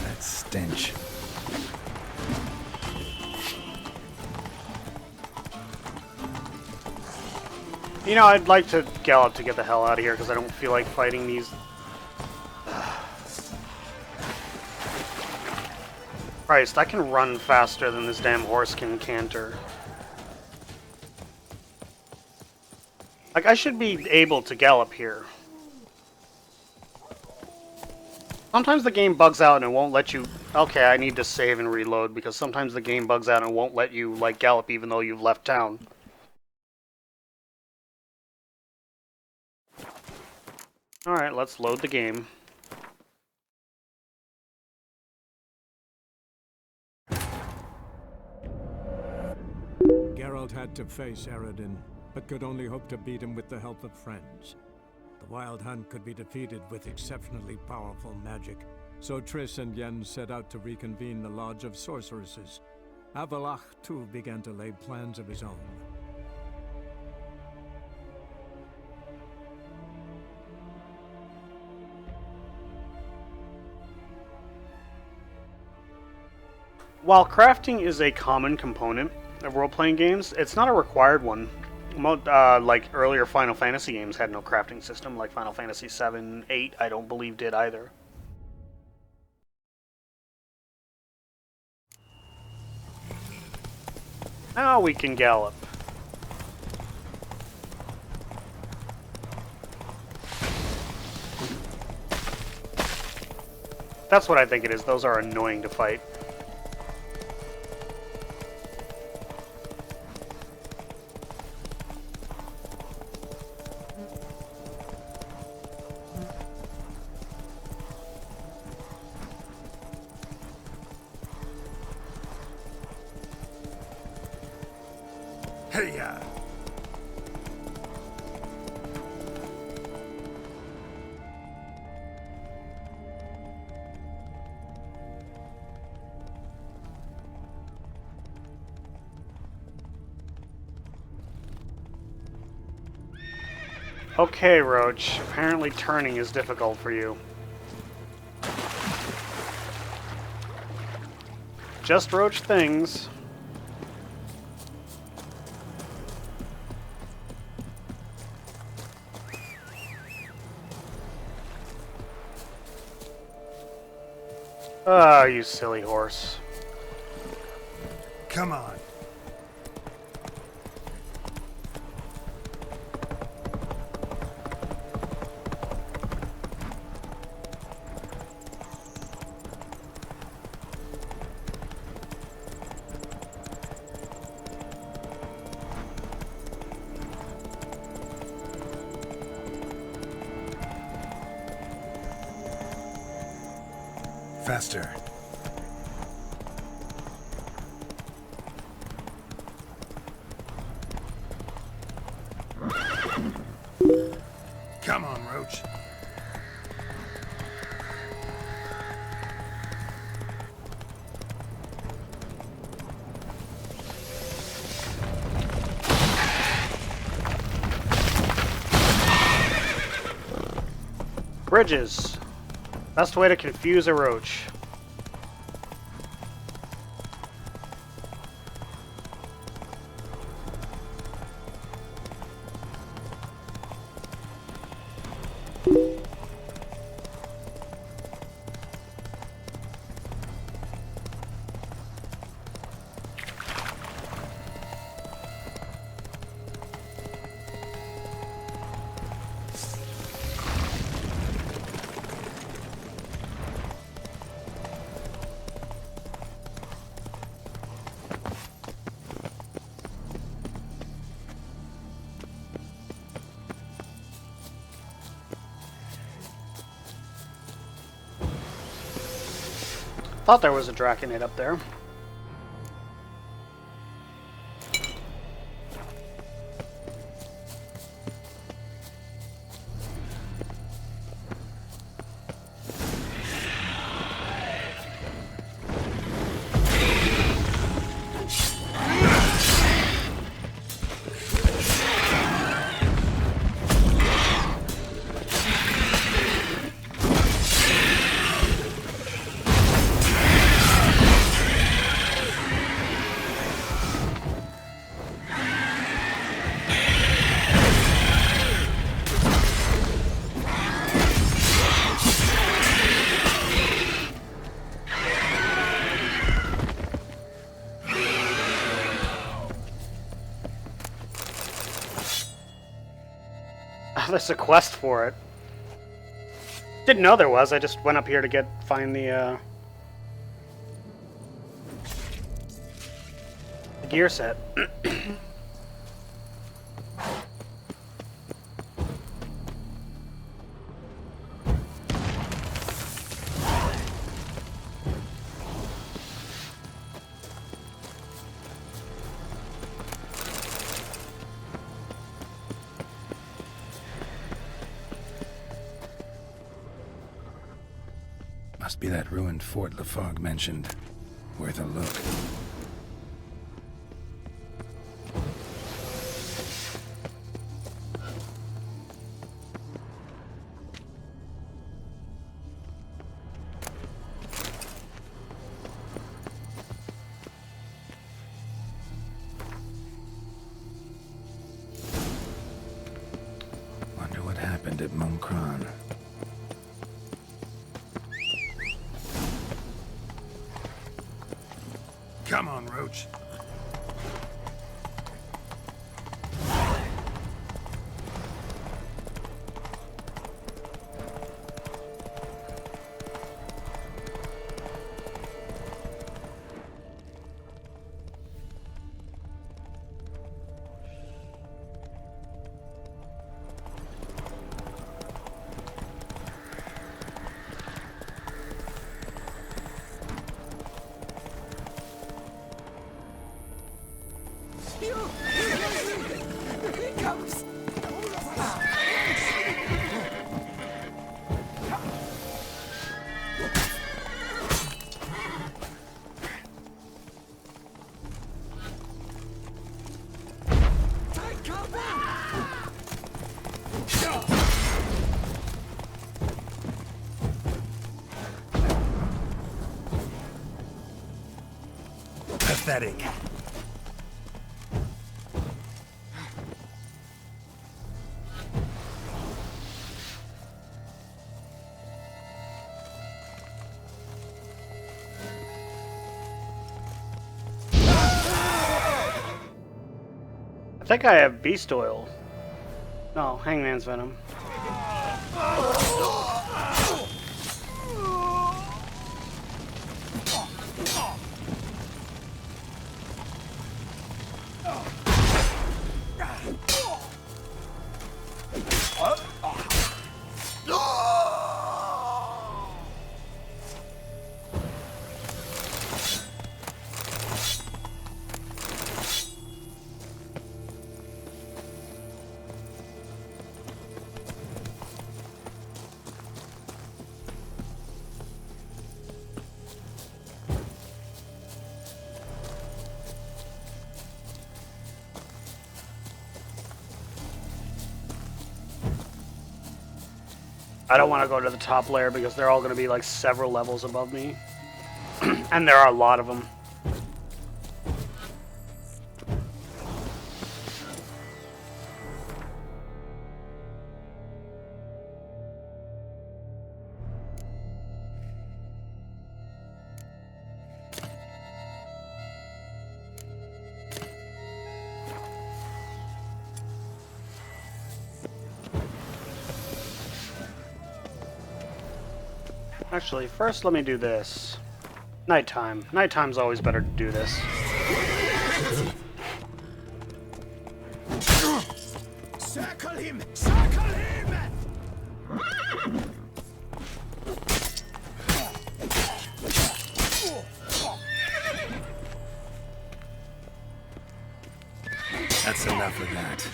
That stench. You know, I'd like to gallop to get the hell out of here because I don't feel like fighting these. Christ, I can run faster than this damn horse can canter. Like, I should be able to gallop here. Sometimes the game bugs out and it won't let you... Okay, I need to save and reload because sometimes the game bugs out and it won't let you, like, gallop even though you've left town. Alright, let's load the game. Geralt had to face Eredin, but could only hope to beat him with the help of friends. The Wild Hunt could be defeated with exceptionally powerful magic, so Triss and Yen set out to reconvene the Lodge of Sorceresses. Avalach, too, began to lay plans of his own. While crafting is a common component of role-playing games, it's not a required one. Like earlier Final Fantasy games had no crafting system, like Final Fantasy 7, 8, I don't believe did either. Now we can gallop. That's what I think it is. Those are annoying to fight. Hey-ya! Okay, Roach. Apparently turning is difficult for you. Just Roach things. Ah, you silly horse. Come on. Faster. Come on, Roach. Bridges. Best way to confuse a roach. Thought there was a Draconid up there. There's a quest for it. Didn't know there was. I just went up here to find the gear set. Must be that ruined fort Lafog mentioned. Worth a look. Wonder what happened at Mumkran. Come on, Roach. Pathetic. I think I have beast oil. No, hangman's venom. I don't want to go to the top layer because they're all going to be like several levels above me. And there are a lot of them. Actually, first let me do this. Nighttime. Nighttime's always better to do this. Circle him! Circle him! That's enough of that.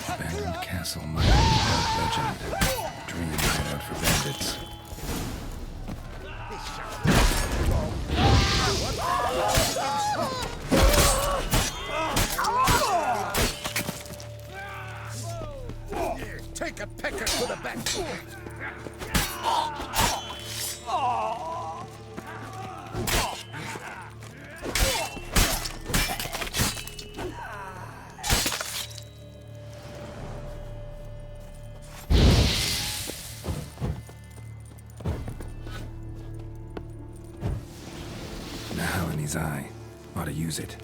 Abandoned castle might be a legend. Dream hideout for bandits. Take a pecker to the back. Nahalani's eye. Ought to use it.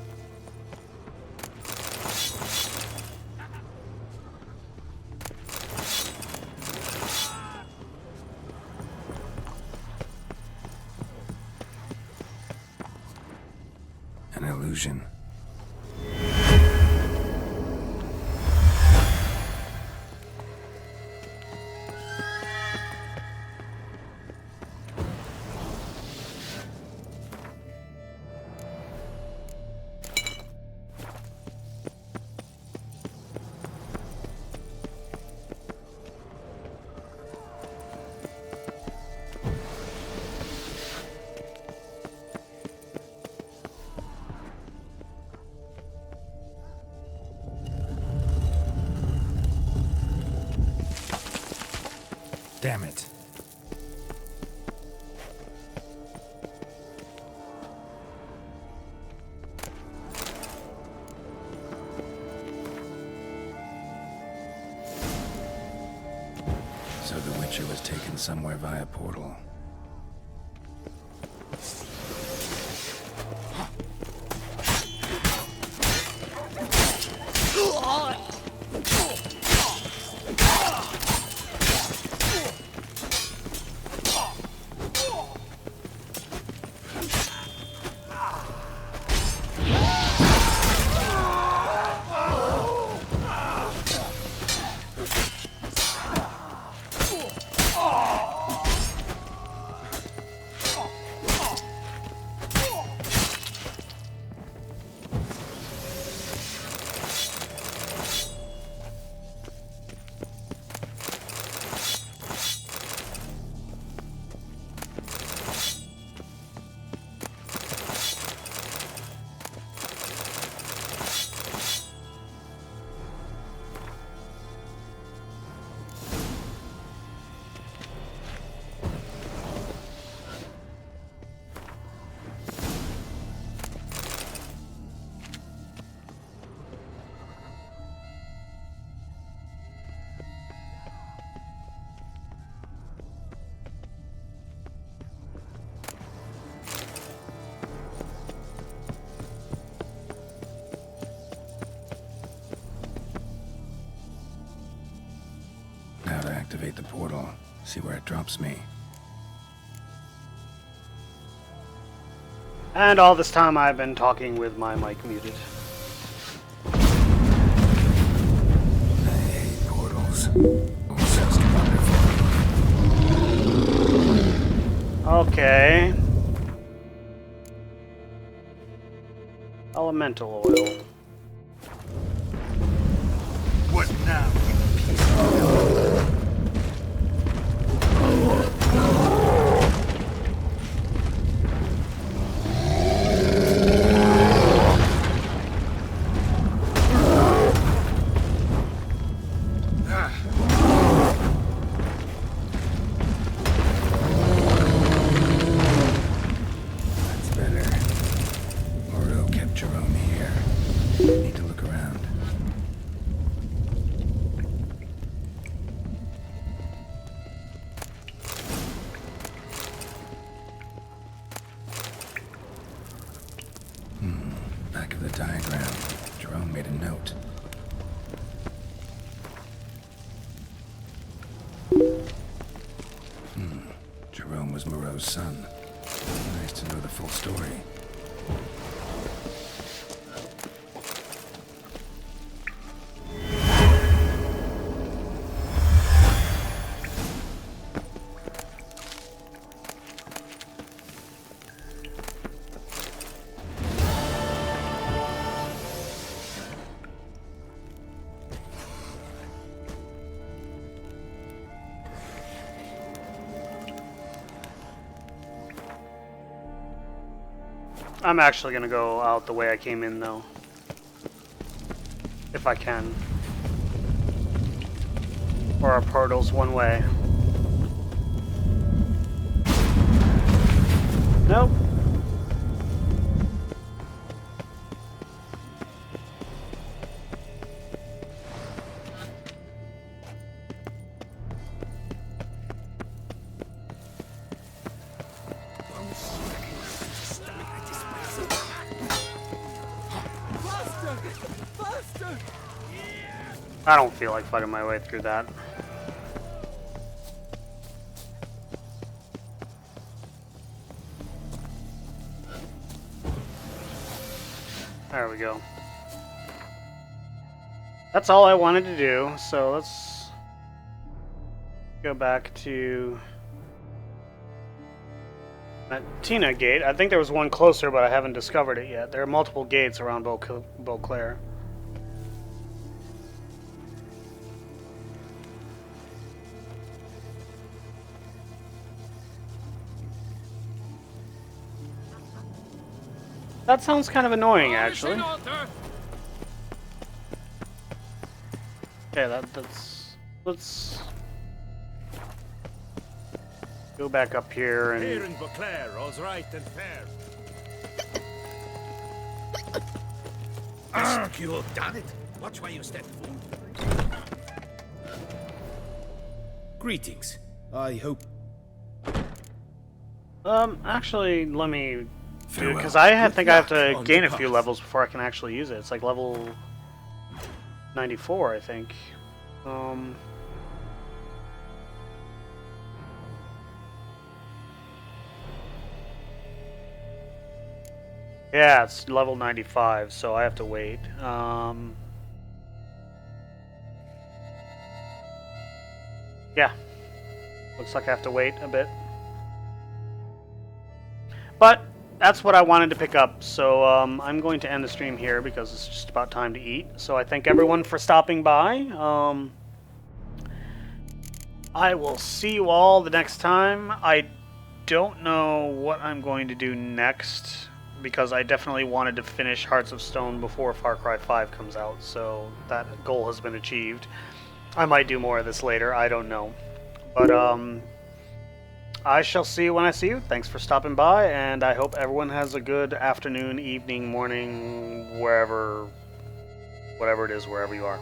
An illusion. Damn it. So the Witcher was taken somewhere via portal. Now to activate the portal, see where it drops me. And all this time I've been talking with my mic muted. I hate portals. Also wonderful. Okay. Elemental oil. What now, you piece of hell? That's better. Oro kept Jerome here. Need to look around. diagram. Jerome made a note. Jerome was Moreau's son. Nice to know the full story. I'm actually gonna go out the way I came in, though. If I can. Or our portal's one way. Nope. I don't feel like fighting my way through that. There we go. That's all I wanted to do, so let's go back to that Tina gate. I think there was one closer, but I haven't discovered it yet. There are multiple gates around Beauclair. That sounds kind of annoying, actually. Okay, let's go back up here and. Here in Beauclair, all's right and fair. You done it. Watch where you step, fool. Greetings. I hope. Actually, let me do it because I think I have to gain a few levels before I can actually use it. It's like level 94, I think. Yeah, it's level 95, so I have to wait. Yeah. Looks like I have to wait a bit. But that's what I wanted to pick up, so I'm going to end the stream here because it's just about time to eat. So I thank everyone for stopping by. I will see you all the next time. I don't know what I'm going to do next because I definitely wanted to finish Hearts of Stone before Far Cry 5 comes out, so that goal has been achieved. I might do more of this later, I don't know. But I shall see you when I see you. Thanks for stopping by, and I hope everyone has a good afternoon, evening, morning, wherever, whatever it is, wherever you are.